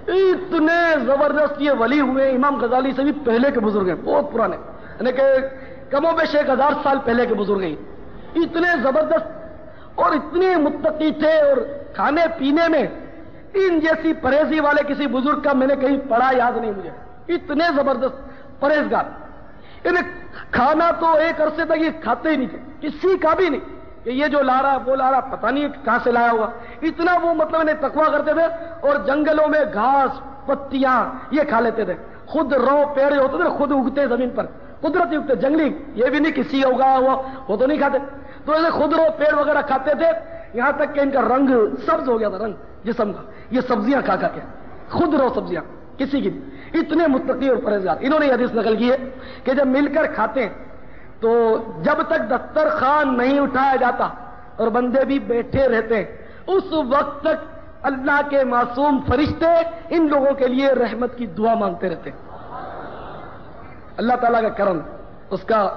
اتنے زبردست یہ ولی ہوئے، امام غزالی سے بھی پہلے کے بزرگ ہیں، بہت پرانے، یعنی کہ کم و بیش 1000 سال پہلے کے بزرگ ہیں. اتنے زبردست اور اتنے متقی تھے، اور کھانے پینے میں ان جیسی پرہیزی والے کسی بزرگ کا میں نے کہیں پڑھا یاد نہیں مجھے. اتنے زبردست پرہیزگار، انہیں کھانا تو ایک عرصے تک یہ کھاتے ہی نہیں تھے، کسی کا بھی نہیں کہ یہ جو لا رہا وہ لا رہا پتہ نہیں کہاں سے لایا ہوا. اتنا وہ مطلب انہیں تقویٰ کرتے تھے، اور جنگلوں میں گھاس پتیاں یہ کھا لیتے تھے. خود رو پیڑ ہوتے تھے خود اگتے زمین پر، قدرتی اگتے، جنگلی، یہ بھی نہیں کسی اگا ہوا وہ تو نہیں کھاتے. تو ایسے خود رو پیڑ وغیرہ کھاتے تھے، یہاں تک کہ ان کا رنگ سبز ہو گیا تھا، رنگ جسم کا، یہ سبزیاں کھا کے، خود رو سبزیاں کسی کی. اتنے متقی اور پرہیزگار. انہوں نے یہ حدیث نقل کی ہے کہ جب مل کر کھاتے ہیں تو جب تک دسترخوان نہیں اٹھایا جاتا اور بندے بھی بیٹھے رہتے ہیں، اس وقت تک اللہ کے معصوم فرشتے ان لوگوں کے لیے رحمت کی دعا مانگتے رہتے ہیں. اللہ تعالیٰ کا کرم، اس کا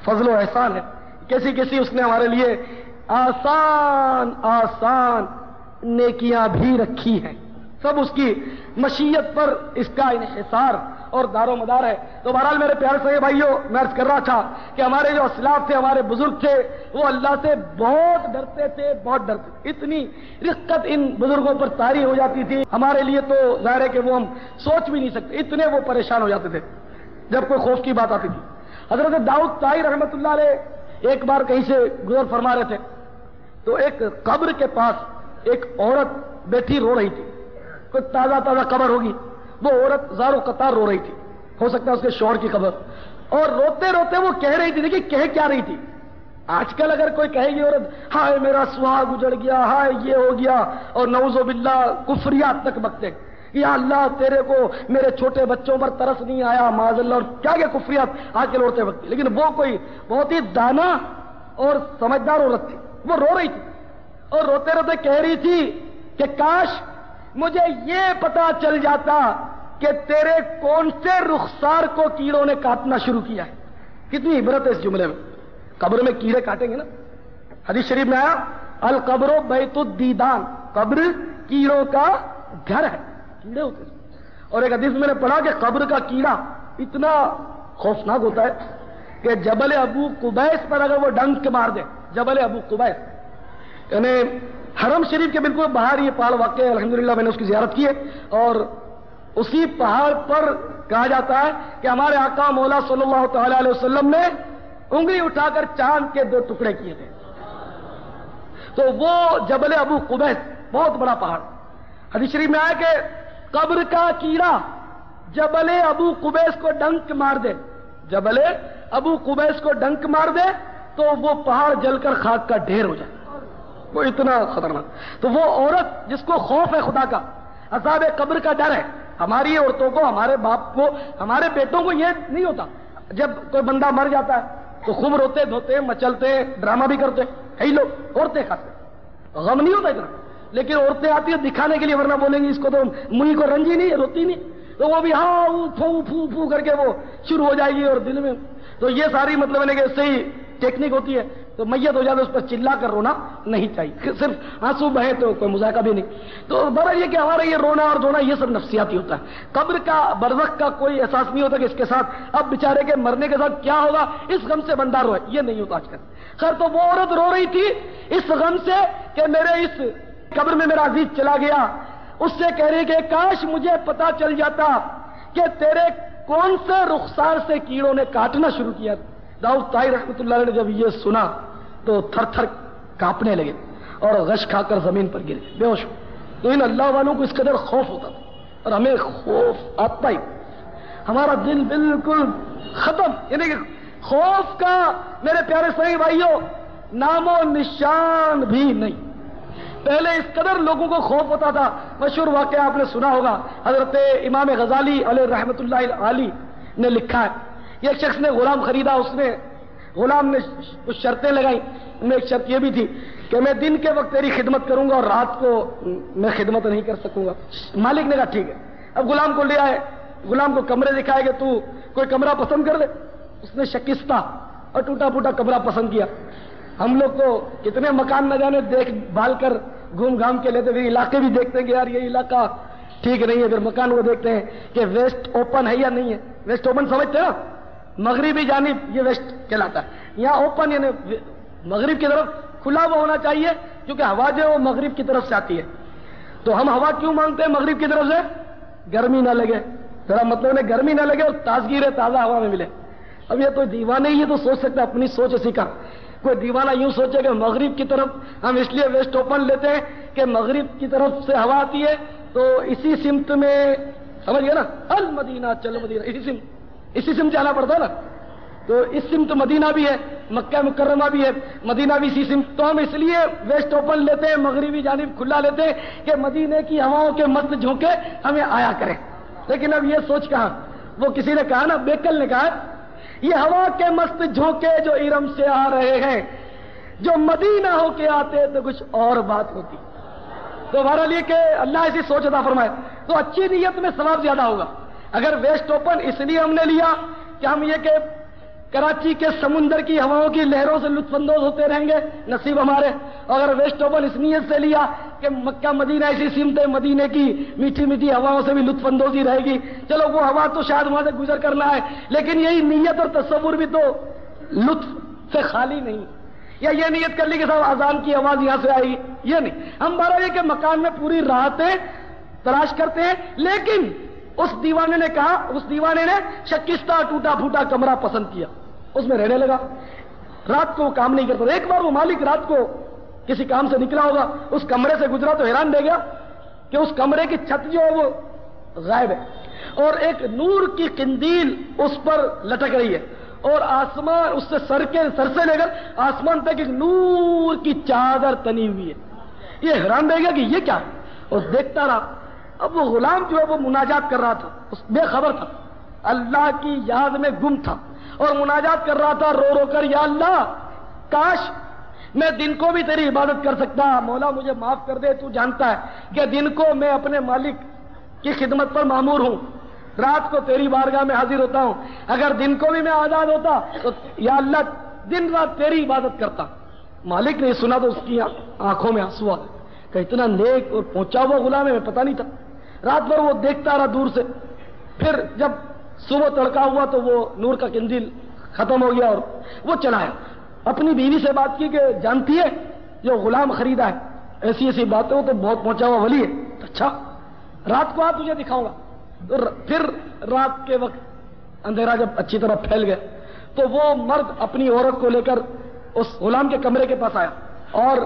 فضل و احسان ہے. کیسی کیسی اس نے ہمارے لیے آسان آسان نیکیاں بھی رکھی ہیں. سب اس کی مشیت پر اس کا انحصار اور دار و مدار ہے. تو بہرحال میرے پیارے سے بھائیوں، میں عرض کر رہا تھا کہ ہمارے جو اسلاف تھے، ہمارے بزرگ تھے، وہ اللہ سے بہت ڈرتے تھے، بہت ڈرتے تھے. اتنی رقت ان بزرگوں پر طاری ہو جاتی تھی، ہمارے لیے تو ظاہر ہے کہ وہ ہم سوچ بھی نہیں سکتے، اتنے وہ پریشان ہو جاتے تھے جب کوئی خوف کی بات آتی تھی. حضرت داؤد طاہر رحمت اللہ علیہ ایک بار کہیں سے گزر فرما رہے تھے، تو ایک قبر کے پاس ایک عورت بیٹھی رو رہی تھی. کوئی تازہ تازہ قبر ہوگی، وہ عورت زاروں قطار رو رہی تھی، ہو سکتا ہے اس کے شوہر کی قبر. اور روتے روتے وہ کہہ رہی تھی، دیکھیے کہہ کیا رہی تھی. آج کل اگر کوئی کہے گی عورت ہائے میرا سہاگ اجڑ گیا، ہائے یہ ہو گیا، اور نعوذ باللہ کفریات تک بکتے، یا اللہ تیرے کو میرے چھوٹے بچوں پر ترس نہیں آیا، معاذ اللہ، اور کیا کیا کفریات آج کل عورتیں بکتی. لیکن وہ کوئی بہت ہی دانا اور سمجھدار عورت تھی، وہ رو رہی تھی اور روتے روتے کہہ رہی تھی کہ کاش مجھے یہ پتا چل جاتا کہ تیرے کون سے رخسار کو کیڑوں نے کاٹنا شروع کیا ہے. کتنی عبرت ہے اس جملے میں. قبر میں کیڑے کاٹیں گے نا. حدیث شریف میں آیا القبر بیت الدیدان، قبر کیڑوں کا گھر ہے، کیڑے ہوتے ہیں. اور ایک حدیث میں نے پڑھا کہ قبر کا کیڑا اتنا خوفناک ہوتا ہے کہ جبل ابو قبیس پر اگر وہ ڈنک مار دے، جبل ابو قبیس یعنی حرم شریف کے بالکل باہر یہ پہاڑ واقع ہے. الحمدللہ میں نے اس کی زیارت کی ہے، اور اسی پہاڑ پر کہا جاتا ہے کہ ہمارے آقا مولا صلی اللہ تعالی علیہ وسلم نے انگلی اٹھا کر چاند کے 2 ٹکڑے کیے تھے. تو وہ جبل ابو قبیس بہت بڑا پہاڑ. حدیث شریف میں آیا کہ قبر کا کیڑا جبل ابو قبیس کو ڈنک مار دے، جبل ابو قبیس کو ڈنک مار دے تو وہ پہاڑ جل کر خاک کا ڈھیر ہو جائے. وہ اتنا خطرناک. تو وہ عورت جس کو خوف ہے خدا کا، عذاب قبر کا ڈر ہے. ہماری عورتوں کو، ہمارے باپ کو، ہمارے بیٹوں کو یہ نہیں ہوتا. جب کوئی بندہ مر جاتا ہے تو خوب روتے دھوتے مچلتے، ڈرامہ بھی کرتے، کئی لوگ عورتیں خاص کر غم نہیں ہوتا اتنا. لیکن عورتیں آتی ہیں دکھانے کے لیے، ورنہ بولیں گی اس کو تو منہ کو رنجی نہیں، روتی نہیں، تو وہ بھی ہاں پھو پھو پھو کر کے وہ شروع ہو جائے گی. اور دل میں تو یہ ساری مطلب ہے کہ صحیح ٹیکنیک ہوتی ہے. تو میت ہو جاتا ہے اس پر چلا کر رونا نہیں چاہیے، صرف آنسو بہے تو کوئی مذاکرہ بھی نہیں. تو بڑا یہ کہ ہمارا یہ رونا اور دھونا یہ سب نفسیاتی ہوتا ہے. قبر کا برزخ کا کوئی احساس نہیں ہوتا کہ اس کے ساتھ اب بیچارے کے مرنے کے ساتھ کیا ہوگا، اس غم سے بندہ روئے، یہ نہیں ہوتا آج کل. خیر تو وہ عورت رو رہی تھی اس غم سے کہ میرے اس قبر میں میرا عزیز چلا گیا. اس سے کہہ رہی کہ کاش مجھے پتا چل جاتا کہ تیرے کون سے رخسار سے کیڑوں نے کاٹنا شروع کیا. داؤد طاہر رحمۃ اللہ علیہ نے جب یہ سنا تو تھر تھر کانپنے لگے اور غش کھا کر زمین پر گرے بے ہوش ہو. تو ان اللہ والوں کو اس قدر خوف ہوتا تھا اور ہمیں خوف آتا ہی ہمارا دل بالکل ختم. یعنی کہ خوف کا میرے پیارے صحیح بھائیوں نام و نشان بھی نہیں. پہلے اس قدر لوگوں کو خوف ہوتا تھا. مشہور واقعہ آپ نے سنا ہوگا, حضرت امام غزالی علیہ رحمۃ اللہ علی نے لکھا ہے, ایک شخص نے غلام خریدا, غلام نے کچھ شرطیں لگائیں. ان میں ایک شرط یہ بھی تھی کہ میں دن کے وقت تیری خدمت کروں گا اور رات کو میں خدمت نہیں کر سکوں گا. مالک نے کہا ٹھیک ہے. اب غلام کو لے آئے, غلام کو کمرے دکھائے کہ تو کوئی کمرہ پسند کر دے. اس نے شکستہ اور ٹوٹا پھوٹا کمرہ پسند کیا. ہم لوگ کو کتنے مکان نہ جانے دیکھ بھال کر گھوم گھام کے لیتے, پھر علاقے بھی دیکھتے ہیں کہ یار یہ علاقہ ٹھیک نہیں ہے, پھر مکان کو دیکھتے ہیں کہ ویسٹ اوپن ہے یا نہیں ہے. ویسٹ اوپن سمجھتے ہیں نا, مغربی جانب یہ ویسٹ کہلاتا ہے. یہاں اوپن یعنی مغرب کی طرف کھلا ہوا ہونا چاہیے, کیونکہ ہوا جو ہے وہ مغرب کی طرف سے آتی ہے. تو ہم ہوا کیوں مانگتے ہیں مغرب کی طرف سے؟ گرمی نہ لگے, ذرا مطلب انہیں گرمی نہ لگے اور تازگی رہے, تازہ ہوا میں ملے. اب یہ کوئی دیوانہ ہی ہے تو سوچ سکتا ہے, اپنی سوچ اسی کا. کوئی دیوانہ یوں سوچے کہ مغرب کی طرف ہم اس لیے ویسٹ اوپن لیتے ہیں کہ مغرب کی طرف سے ہوا آتی ہے تو اسی سمت میں, سمجھ گئے نا, المدینہ چلو مدینہ, اسی سمت جانا پڑتا ہے نا. تو اس سمت مدینہ بھی ہے, مکہ مکرمہ بھی ہے, مدینہ بھی اسی سمت. تو ہم اس لیے ویسٹ اوپن لیتے ہیں, مغربی جانب کھلا لیتے ہیں کہ مدینے کی ہواؤں کے مست جھونکے ہمیں آیا کریں. لیکن اب یہ سوچ کہاں, وہ کسی نے کہا نا, بیکل نے کہا یہ ہوا کے مست جھونکے جو ارم سے آ رہے ہیں, جو مدینہ ہو کے آتے تو کچھ اور بات ہوتی. تو بہرحال یہ کہ اللہ ایسی سوچ عطا فرمائے تو اچھی نیت میں ثواب زیادہ ہوگا. اگر ویسٹ اوپن اس لیے ہم نے لیا کہ ہم یہ کہ کراچی کے سمندر کی ہواؤں کی لہروں سے لطف اندوز ہوتے رہیں گے, نصیب ہمارے. اگر ویسٹ اوپن اس نیت سے لیا کہ مکہ مدینہ ایسی سمت ہے, مدینے کی میٹھی میٹھی ہواؤں سے بھی لطف اندوزی رہے گی, چلو وہ ہوا تو شاید وہاں سے گزر کرنا ہے, لیکن یہی نیت اور تصور بھی تو لطف سے خالی نہیں. یا یہ نیت کر لی کہ صاحب اذان کی آواز یہاں سے آئی, یہ نہیں. ہم بارہ یہ کہ مکان میں پوری راحتیں تلاش کرتے ہیں, لیکن اس دیوانے نے کہا, اس دیوانے نے شکستہ ٹوٹا پھوٹا کمرہ پسند کیا, اس میں رہنے لگا. رات کو وہ کام نہیں کرتا. ایک بار وہ مالک رات کو کسی کام سے نکلا ہوگا, اس کمرے سے گزرا تو حیران رہ گیا کہ اس کمرے کی چھت جو ہے وہ غائب ہے اور ایک نور کی قندیل اس پر لٹک رہی ہے, اور آسمان اس سے سر سے لے کر آسمان تک ایک نور کی چادر تنی ہوئی ہے. یہ حیران رہ گیا کہ یہ کیا ہے, اور دیکھتا رہا. اب وہ غلام جو ہے وہ مناجات کر رہا تھا, اس بے خبر تھا, اللہ کی یاد میں گم تھا اور مناجات کر رہا تھا رو رو کر, یا اللہ کاش میں دن کو بھی تیری عبادت کر سکتا, مولا مجھے معاف کر دے, تو جانتا ہے کہ دن کو میں اپنے مالک کی خدمت پر مامور ہوں, رات کو تیری بارگاہ میں حاضر ہوتا ہوں. اگر دن کو بھی میں آزاد ہوتا تو یا اللہ دن رات تیری عبادت کرتا. مالک نے سنا تو اس کی آنکھوں میں آنسو آ گئے کہ اتنا نیک اور پہنچا ہوا غلام ہے, میں پتہ نہیں تھا. رات بھر وہ دیکھتا رہا دور سے. پھر جب صبح تڑکا ہوا تو وہ نور کا قندیل ختم ہو گیا اور وہ چلا ہے. اپنی بیوی سے بات کی کہ جانتی ہے جو غلام خریدا ہے ایسی ایسی باتیں ہو تو بہت پہنچا ہوا ولی ہے. اچھا رات کو تجھے دکھاؤں گا. تو پھر رات کے وقت اندھیرا جب اچھی طرح پھیل گیا تو وہ مرد اپنی عورت کو لے کر اس غلام کے کمرے کے پاس آیا, اور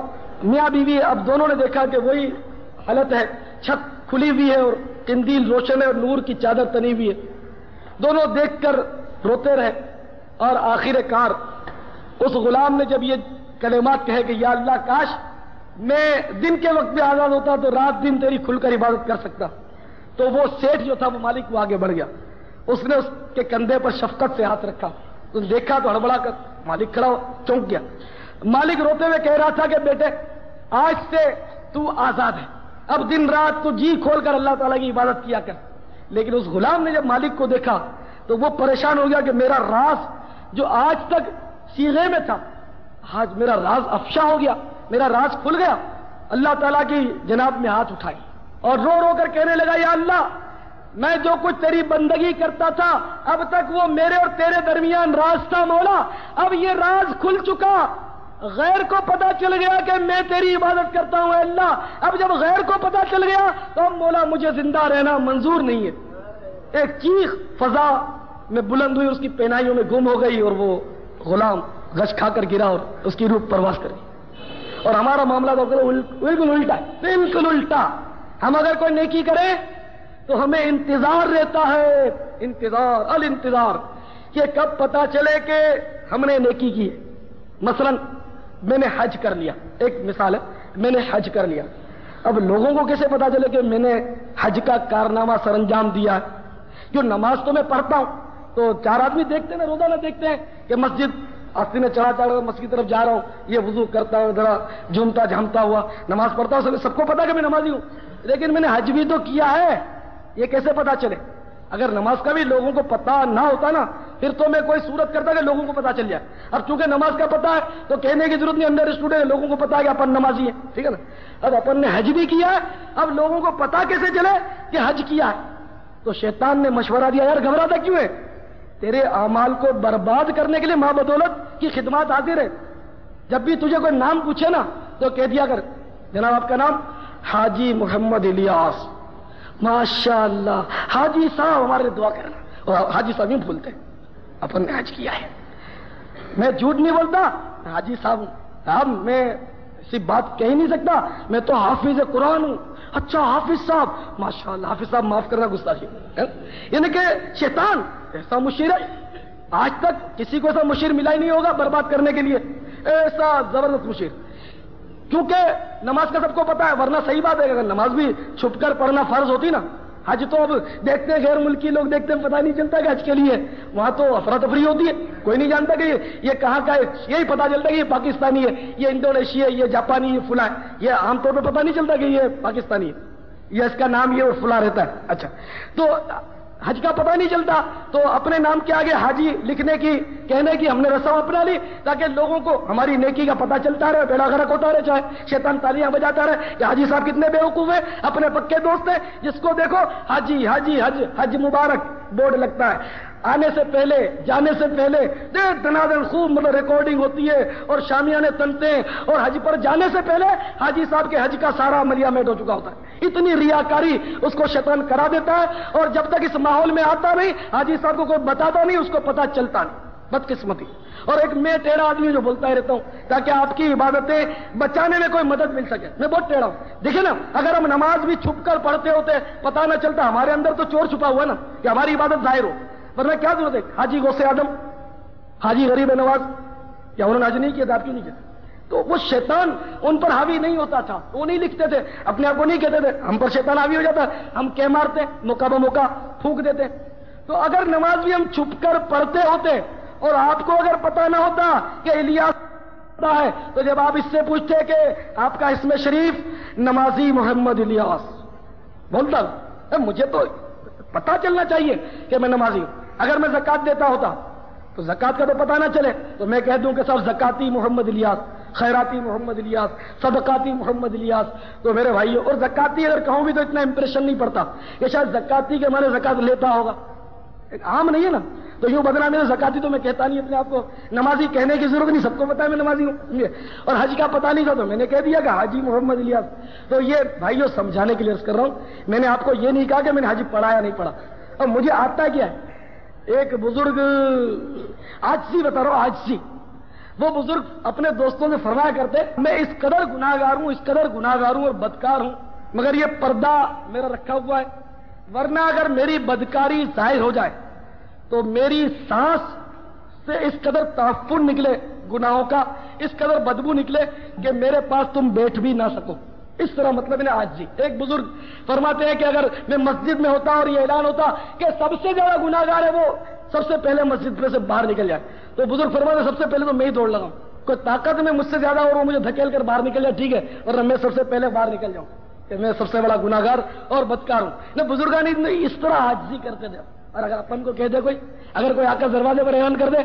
میاں بیوی اب دونوں نے دیکھا کہ وہی حالت ہے, چھت کھلی ہوئی ہے اور قندیل روشن ہے اور نور کی چادر تنی ہوئی ہے. دونوں دیکھ کر روتے رہے, اور آخر کار اس غلام نے جب یہ کلمات کہے کہ یا اللہ کاش میں دن کے وقت بھی آزاد ہوتا تو رات دن تیری کھل کر عبادت کر سکتا, تو وہ سیٹھ جو تھا وہ مالک وہ آگے بڑھ گیا. اس نے اس کے کندھے پر شفقت سے ہاتھ رکھا, تو دیکھا تو ہڑبڑا کر مالک کھڑا چونک گیا. مالک روتے ہوئے کہہ رہا تھا کہ بیٹے آج سے تو آزاد ہے, اب دن رات تو جی کھول کر اللہ تعالیٰ کی عبادت کیا کر. لیکن اس غلام نے جب مالک کو دیکھا تو وہ پریشان ہو گیا کہ میرا راز جو آج تک سیغے میں تھا, آج میرا راز افشا ہو گیا, میرا راز کھل گیا. اللہ تعالیٰ کی جناب میں ہاتھ اٹھائی اور رو رو کر کہنے لگا, یا اللہ میں جو کچھ تیری بندگی کرتا تھا اب تک وہ میرے اور تیرے درمیان راز تھا مولا, اب یہ راز کھل چکا, غیر کو پتا چل گیا کہ میں تیری عبادت کرتا ہوں. اللہ اب جب غیر کو پتا چل گیا تو اب مولا مجھے زندہ رہنا منظور نہیں ہے. ایک چیخ فضا میں بلند ہوئی, اس کی پہنائیوں میں گم ہو گئی اور وہ غلام غش کھا کر گرا اور اس کی روح پرواز کر گئی. اور ہمارا معاملہ تو بالکل الٹا ہے, بالکل الٹا. ہم اگر کوئی نیکی کریں تو ہمیں انتظار رہتا ہے, انتظار, الانتظار, کہ کب پتا چلے کہ ہم نے نیکی کی ہے. مثلا میں نے حج کر لیا, ایک مثال ہے, میں نے حج کر لیا. اب لوگوں کو کیسے پتا چلے کہ میں نے حج کا کارنامہ سر انجام دیا ہے؟ جو نماز تو میں پڑھتا ہوں تو 4 آدمی دیکھتے ہیں نا, روزانہ دیکھتے ہیں کہ مسجد آستی میں چڑھا مسجد کی طرف جا رہا ہوں, یہ وضو کرتا ہوں, ذرا جھومتا جھامتا ہوا نماز پڑھتا ہوں, سب کو پتا کہ میں نمازی ہوں. لیکن میں نے حج بھی تو کیا ہے, یہ کیسے پتا چلے؟ اگر نماز کا بھی لوگوں کو پتا نہ ہوتا نا, پھر تو میں کوئی صورت کرتا کہ لوگوں کو پتا چل جائے. اب چونکہ نماز کا پتا ہے تو کہنے کی ضرورت نہیں, انڈر اسٹوڈنٹ ہے, لوگوں کو پتا ہے کہ اپن نمازی ہے, ٹھیک ہے نا. اب اپن نے حج بھی کیا ہے, اب لوگوں کو پتا کیسے چلے کہ حج کیا ہے؟ تو شیطان نے مشورہ دیا, یار گھبراتا کیوں ہے؟ تیرے اعمال کو برباد کرنے کے لیے ماں بدولت کی خدمات حاضر ہے. جب بھی تجھے کوئی نام پوچھے نا تو کہہ دیا کر, جناب آپ کا نام حاجی محمد الیاس, ماشاء اللہ حاجی صاحب ہمارے دعا کرنا. اور حاجی صاحب یوں بولتے ہیں اپن نے حج کیا ہے. میں جھوٹ نہیں بولتا, حاجی صاحب ہوں, میں ایسی بات کہہ نہیں سکتا, میں تو حافظ قرآن ہوں. اچھا حافظ صاحب, ماشاء اللہ حافظ صاحب معاف کرنا گستاخی. یعنی کہ شیطان ایسا مشیر ہے, آج تک کسی کو ایسا مشیر ملا ہی نہیں ہوگا برباد کرنے کے لیے, ایسا زبردست مشیر. کیونکہ نماز کا سب کو پتا ہے, ورنہ صحیح بات ہے اگر نماز بھی چھپ کر پڑھنا فرض ہوتی نا. حج تو اب دیکھتے ہیں غیر ملکی لوگ دیکھتے ہیں, پتہ نہیں چلتا کہ حج کے لیے وہاں تو افراتفری ہوتی ہے, کوئی نہیں جانتا کہ یہ کہاں کا ہے. یہی پتا چلتا کہ یہ پاکستانی ہے, یہ انڈونیشی ہے, یہ جاپانی, یہ فلاں ہے. یہ عام طور پہ پتا نہیں چلتا کہ یہ پاکستانی ہے, یہ اس کا نام یہ فلاں رہتا ہے. اچھا, تو حج کا پتہ نہیں چلتا تو اپنے نام کے آگے حاجی لکھنے کی, کہنے کی ہم نے رسم اپنا لی تاکہ لوگوں کو ہماری نیکی کا پتہ چلتا رہے, بیڑا غرق ہوتا رہے, چاہے شیطان تالیاں بجاتا رہے کہ حاجی صاحب کتنے بیوقوف ہیں, اپنے پکے دوست ہیں, جس کو دیکھو حاجی حاجی حج حج مبارک بورڈ لگتا ہے. آنے سے پہلے جانے سے پہلے دنادن خوب مطلب ریکارڈنگ ہوتی ہے اور شامیانے تنتے ہیں, اور حج پر جانے سے پہلے حاجی صاحب کے حج کا سارا عملیہ میٹ ہو چکا ہوتا ہے. اتنی ریاکاری اس کو شیطان کرا دیتا ہے, اور جب تک اس ماحول میں آتا نہیں حاجی صاحب کو کوئی بتاتا نہیں, اس کو پتا چلتا نہیں. بدقسمتی. اور ایک میں ٹیڑھا آدمی جو بولتا ہی رہتا ہوں تاکہ آپ کی عبادتیں بچانے میں کوئی مدد مل سکے. میں بہت ٹیڑھا ہوں. دیکھیں نا, اگر ہم نماز بھی چھپ کر پڑھتے ہوتے پتا نہ چلتا, ہمارے اندر تو چور چھپا ہوا نا کہ ہماری عبادت ظاہر ہو, ورنہ کیا ضرورت ہے حاجی غوث اعظم, حاجی غریب نواز, یا انہوں نے حج نہیں کیا تھا, آپ کیوں نہیں کیا؟ تو وہ شیطان ان پر حاوی نہیں ہوتا تھا, وہ نہیں لکھتے تھے, اپنے آپ کو نہیں کہتے تھے. ہم پر شیطان حاوی ہو جاتا, ہم کہہ مارتے, موقع بموقع پھونک دیتے. تو اگر نماز بھی ہم چھپ کر پڑھتے ہوتے اور آپ کو اگر پتا نہ ہوتا کہ الیاس ہے, تو جب آپ اس سے پوچھتے کہ آپ کا اسم شریف نمازی محمد الیاس, بولتا مجھے تو پتا چلنا چاہیے کہ میں نمازی ہوں. اگر میں زکات دیتا ہوتا تو زکات کا تو پتا نہ چلے تو میں کہہ دوں کہ صاحب زکاتی محمد الیاس, خیراتی محمد الیاس, صدقاتی محمد الیاس. تو میرے بھائیو, اور زکاتی اگر کہوں بھی تو اتنا امپریشن نہیں پڑتا کہ شاید زکاتی کے معنی زکات لیتا ہوگا, ایک عام نہیں ہے نا. تو یوں بدنامی میں زکاتی تو میں کہتا نہیں اپنے آپ کو, نمازی کہنے کی ضرورت نہیں, سب کو پتا ہے میں نمازی ہوں. اور حج کا پتا نہیں تھا تو میں نے کہہ دیا کہ حاجی محمد الیاس. تو یہ بھائیو سمجھانے کے لیے عرض کر رہا ہوں, میں نے آپ کو یہ نہیں کہا کہ میں نے حج پڑھا یا نہیں پڑھا. اور مجھے آتا کیا ہے, ایک بزرگ آجزی بتا رہا ہوں, آجزی, وہ بزرگ اپنے دوستوں سے فرمایا کرتے میں اس قدر گناہگار ہوں, اس قدر گناہگار ہوں اور بدکار ہوں, مگر یہ پردہ میرا رکھا ہوا ہے, ورنہ اگر میری بدکاری ظاہر ہو جائے تو میری سانس سے اس قدر تعفن نکلے گناہوں کا, اس قدر بدبو نکلے کہ میرے پاس تم بیٹھ بھی نہ سکو. اس طرح مطلب انہیں آج جی. ایک بزرگ فرماتے ہیں کہ اگر میں مسجد میں ہوتا اور یہ اعلان ہوتا کہ سب سے زیادہ گناہگار ہے وہ سب سے پہلے مسجد میں سے باہر نکل جائے, تو بزرگ فرماتے سب سے پہلے تو میں ہی دوڑ لگاؤں, کوئی طاقت میں مجھ سے زیادہ اور وہ مجھے دھکیل کر باہر نکل جائے ٹھیک ہے, اور میں سب سے پہلے باہر نکل جاؤں کہ میں سب سے بڑا گناہگار اور بدکار ہوں. نہ بزرگان اس طرح عاجزی کرتے تھے. اور اگر اپن کو کہہ دے کوئی, اگر کوئی آ کر دروازے پر اعلان کر دے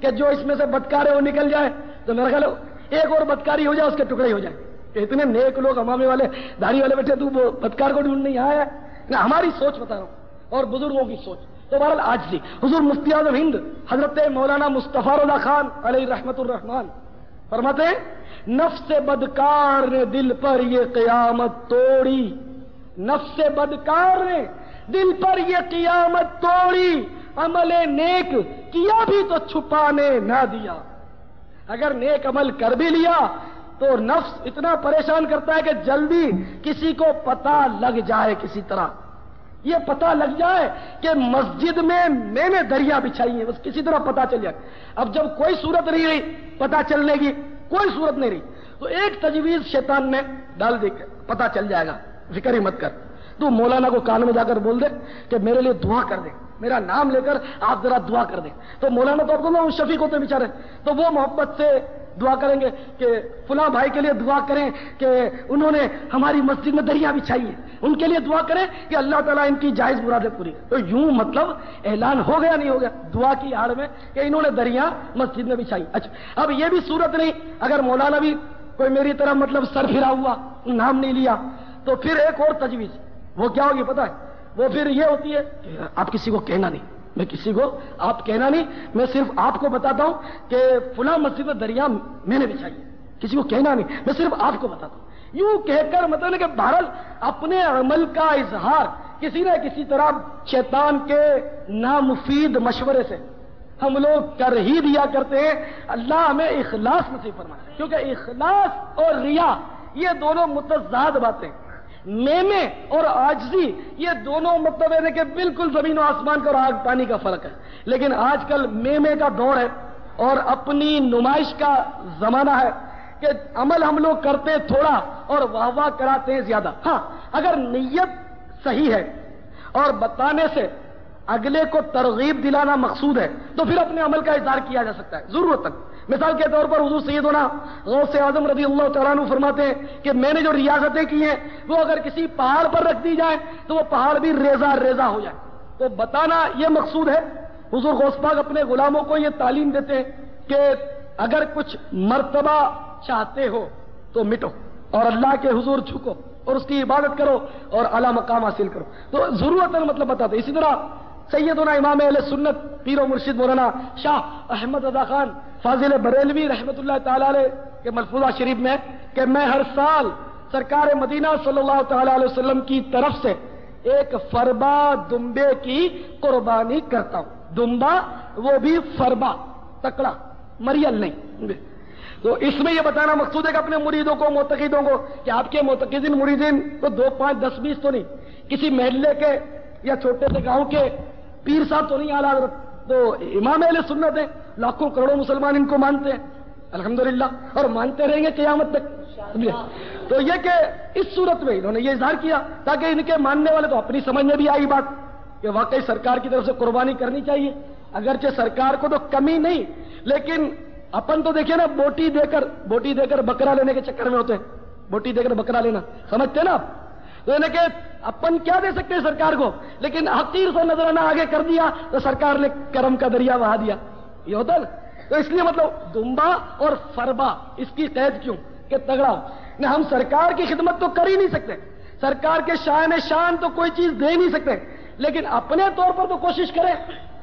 کہ جو اس میں سے بدکار ہے وہ نکل جائے, تو میرا خیال ایک اور بدکاری ہو جائے اس کے ٹکڑے ہو جائیں. اتنے نیک لوگ امامے والے داڑھی والے بیٹھے, تو وہ بدکار کو ڈھونڈ نہیں آیا ہے. ہماری سوچ بتا رہا ہوں اور بزرگوں کی سوچ. تو بہرحال عاجزی. حضور مفتی اعظم ہند حضرت مولانا مصطفیٰ اللہ خان علیہ رحمت الرحمان فرماتے ہیں نفس بدکار نے دل پر یہ قیامت توڑی, نفس بدکار نے دل پر یہ قیامت توڑی, عمل نیک کیا بھی تو چھپانے نہ دیا. اگر نیک عمل کر بھی لیا تو نفس اتنا پریشان کرتا ہے کہ جلدی کسی کو پتہ لگ جائے، کسی طرح یہ پتہ لگ جائے کہ مسجد میں نے دریا بچھائی ہے، بس کسی طرح پتہ چل جائے۔ اب جب کوئی صورت نہیں رہی پتہ چلنے کی، کوئی صورت نہیں رہی، تو ایک تجویز شیطان نے ڈال دی کہ پتہ چل جائے گا، فکر ہی مت کر، تو مولانا کو کان میں جا کر بول دے کہ میرے لیے دعا کر دیں، میرا نام لے کر آپ ذرا دعا کر دیں۔ تو مولانا تو عبداللہ شفیق ہوتے بیچارے، تو وہ محبت سے دعا کریں گے کہ فلاں بھائی کے لیے دعا کریں کہ انہوں نے ہماری مسجد میں دریا بچھائی ہے، ان کے لیے دعا کریں کہ اللہ تعالیٰ ان کی جائز مرادیں پوری کرے۔ تو یوں مطلب اعلان ہو گیا نہیں ہو گیا دعا کی آڑ میں کہ انہوں نے دریا مسجد میں بچھائی۔ اچھا اب یہ بھی صورت نہیں، اگر مولانا بھی کوئی میری طرح مطلب سر پھرا ہوا، نام نہیں لیا، تو پھر ایک اور تجویز، وہ کیا ہوگی پتہ ہے؟ وہ پھر یہ ہوتی ہے کہ آپ کسی کو کہنا نہیں، میں کسی کو آپ کہنا نہیں، میں صرف آپ کو بتاتا ہوں کہ فلاں مسجد میں دریا میں نے بچھائی ہے، کسی کو کہنا نہیں، میں صرف آپ کو بتاتا ہوں۔ یوں کہہ کر مطلب کہ بہرحال اپنے عمل کا اظہار کسی نہ کسی طرح شیطان کے نامفید مشورے سے ہم لوگ کر ہی دیا کرتے ہیں۔ اللہ ہمیں اخلاص نصیب فرمائے، کیونکہ اخلاص اور ریا یہ دونوں متضاد باتیں، میمے اور عاجزی یہ دونوں مطلب ہے کہ بالکل زمین و آسمان کا اور آگ پانی کا فرق ہے۔ لیکن آج کل میمے کا دور ہے اور اپنی نمائش کا زمانہ ہے کہ عمل ہم لوگ کرتے ہیں تھوڑا اور واہ واہ کراتے ہیں زیادہ۔ ہاں اگر نیت صحیح ہے اور بتانے سے اگلے کو ترغیب دلانا مقصود ہے تو پھر اپنے عمل کا اظہار کیا جا سکتا ہے ضرورت تک۔ مثال کے طور پر حضور سیدنا غوث اعظم رضی اللہ تعالیٰ عنہ فرماتے ہیں کہ میں نے جو ریاضتیں کی ہیں وہ اگر کسی پہاڑ پر رکھ دی جائیں تو وہ پہاڑ بھی ریزہ ریزہ ہو جائے، تو بتانا یہ مقصود ہے۔ حضور غوث پاک اپنے غلاموں کو یہ تعلیم دیتے ہیں کہ اگر کچھ مرتبہ چاہتے ہو تو مٹو اور اللہ کے حضور جھکو اور اس کی عبادت کرو اور اعلیٰ مقام حاصل کرو، تو ضرورت مطلب بتاتے۔ اسی طرح سیدنا امام اہل سنت پیر و مرشد مولانا شاہ احمد رضا خان فاضل بریلوی رحمۃ اللہ تعالی علیہ کے ملفوظہ شریف میں کہ میں ہر سال سرکار مدینہ صلی اللہ تعالی علیہ وسلم کی طرف سے ایک فربا دمبے کی قربانی کرتا ہوں۔ دمبا وہ بھی فربا، تکڑا، مریل نہیں۔ تو اس میں یہ بتانا مقصود ہے کہ اپنے مریدوں کو، معتقدوں کو، کہ آپ کے معتقدین مریدین کو 2 5 10 20 تو نہیں، کسی محلے کے یا چھوٹے سے گاؤں کے پیر صاحب تو نہیں، اعلیٰ حضرت تو امام اہل سنت ہیں، لاکھوں کروڑوں مسلمان ان کو مانتے ہیں الحمدللہ اور مانتے رہیں گے قیامت تک۔ تو یہ کہ اس صورت میں انہوں نے یہ اظہار کیا تاکہ ان کے ماننے والے کو اپنی سمجھ میں بھی آئی بات کہ واقعی سرکار کی طرف سے قربانی کرنی چاہیے، اگرچہ سرکار کو تو کمی نہیں، لیکن اپن تو دیکھیں نا بوٹی دے کر بکرا لینے کے چکر میں ہوتے ہیں، بوٹی دے کر بکرا لینا سمجھتے ہیں نا آپ؟ تو یعنی کہ اپن کیا دے سکتے ہیں سرکار کو، لیکن حقیر سے نظرانہ آگے کر دیا تو سرکار نے کرم کا دریا بہا دیا، یہ ہوتا نا۔ تو اس لیے مطلب دمبا اور فربا اس کی قید کیوں کہ تگڑا ہو نہ، ہم سرکار کی خدمت تو کر ہی نہیں سکتے، سرکار کے شان تو کوئی چیز دے نہیں سکتے، لیکن اپنے طور پر تو کوشش کریں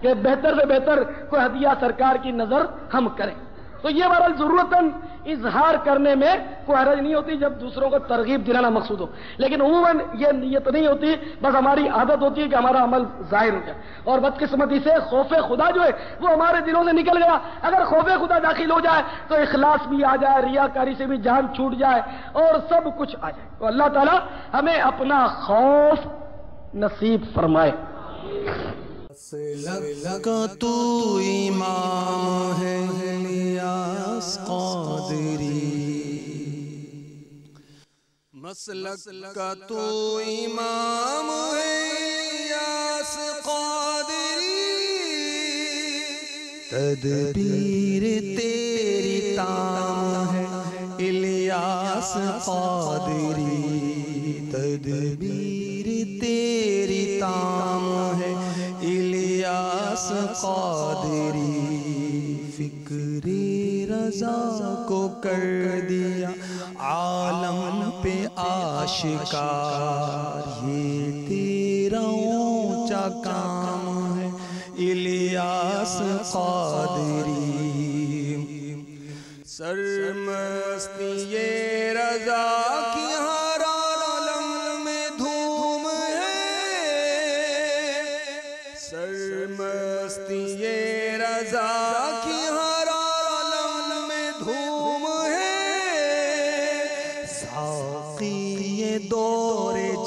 کہ بہتر سے بہتر کوئی ہدیہ سرکار کی نظر ہم کریں۔ تو یہ بہرحال ضرورتاً اظہار کرنے میں کوئی حرج نہیں ہوتی جب دوسروں کو ترغیب دلانا مقصود ہو، لیکن عموماً یہ نیت نہیں ہوتی، بس ہماری عادت ہوتی ہے کہ ہمارا عمل ظاہر ہو جائے، اور بدقسمتی سے خوف خدا جو ہے وہ ہمارے دلوں سے نکل گیا۔ اگر خوف خدا داخل ہو جائے تو اخلاص بھی آ جائے، ریاکاری سے بھی جان چھوٹ جائے اور سب کچھ آ جائے۔ تو اللہ تعالیٰ ہمیں اپنا خوف نصیب فرمائے۔ مسلک کا تو امام ہے الیاس قادری، مسلک کا تو امام ہے الیاس قادری، تدبیر تیری تام ہے الیاس قادری، تدبیر تیری تام ہے الیاس قادری، فکر رضا کو کر دیا عالم پہ آشکار، یہ تیرا اونچا کام ہے الیاس قادری، سرمستی رضا کی ہر عالم میں دھوم ہے، سرمستی رضا کی ہر عالم میں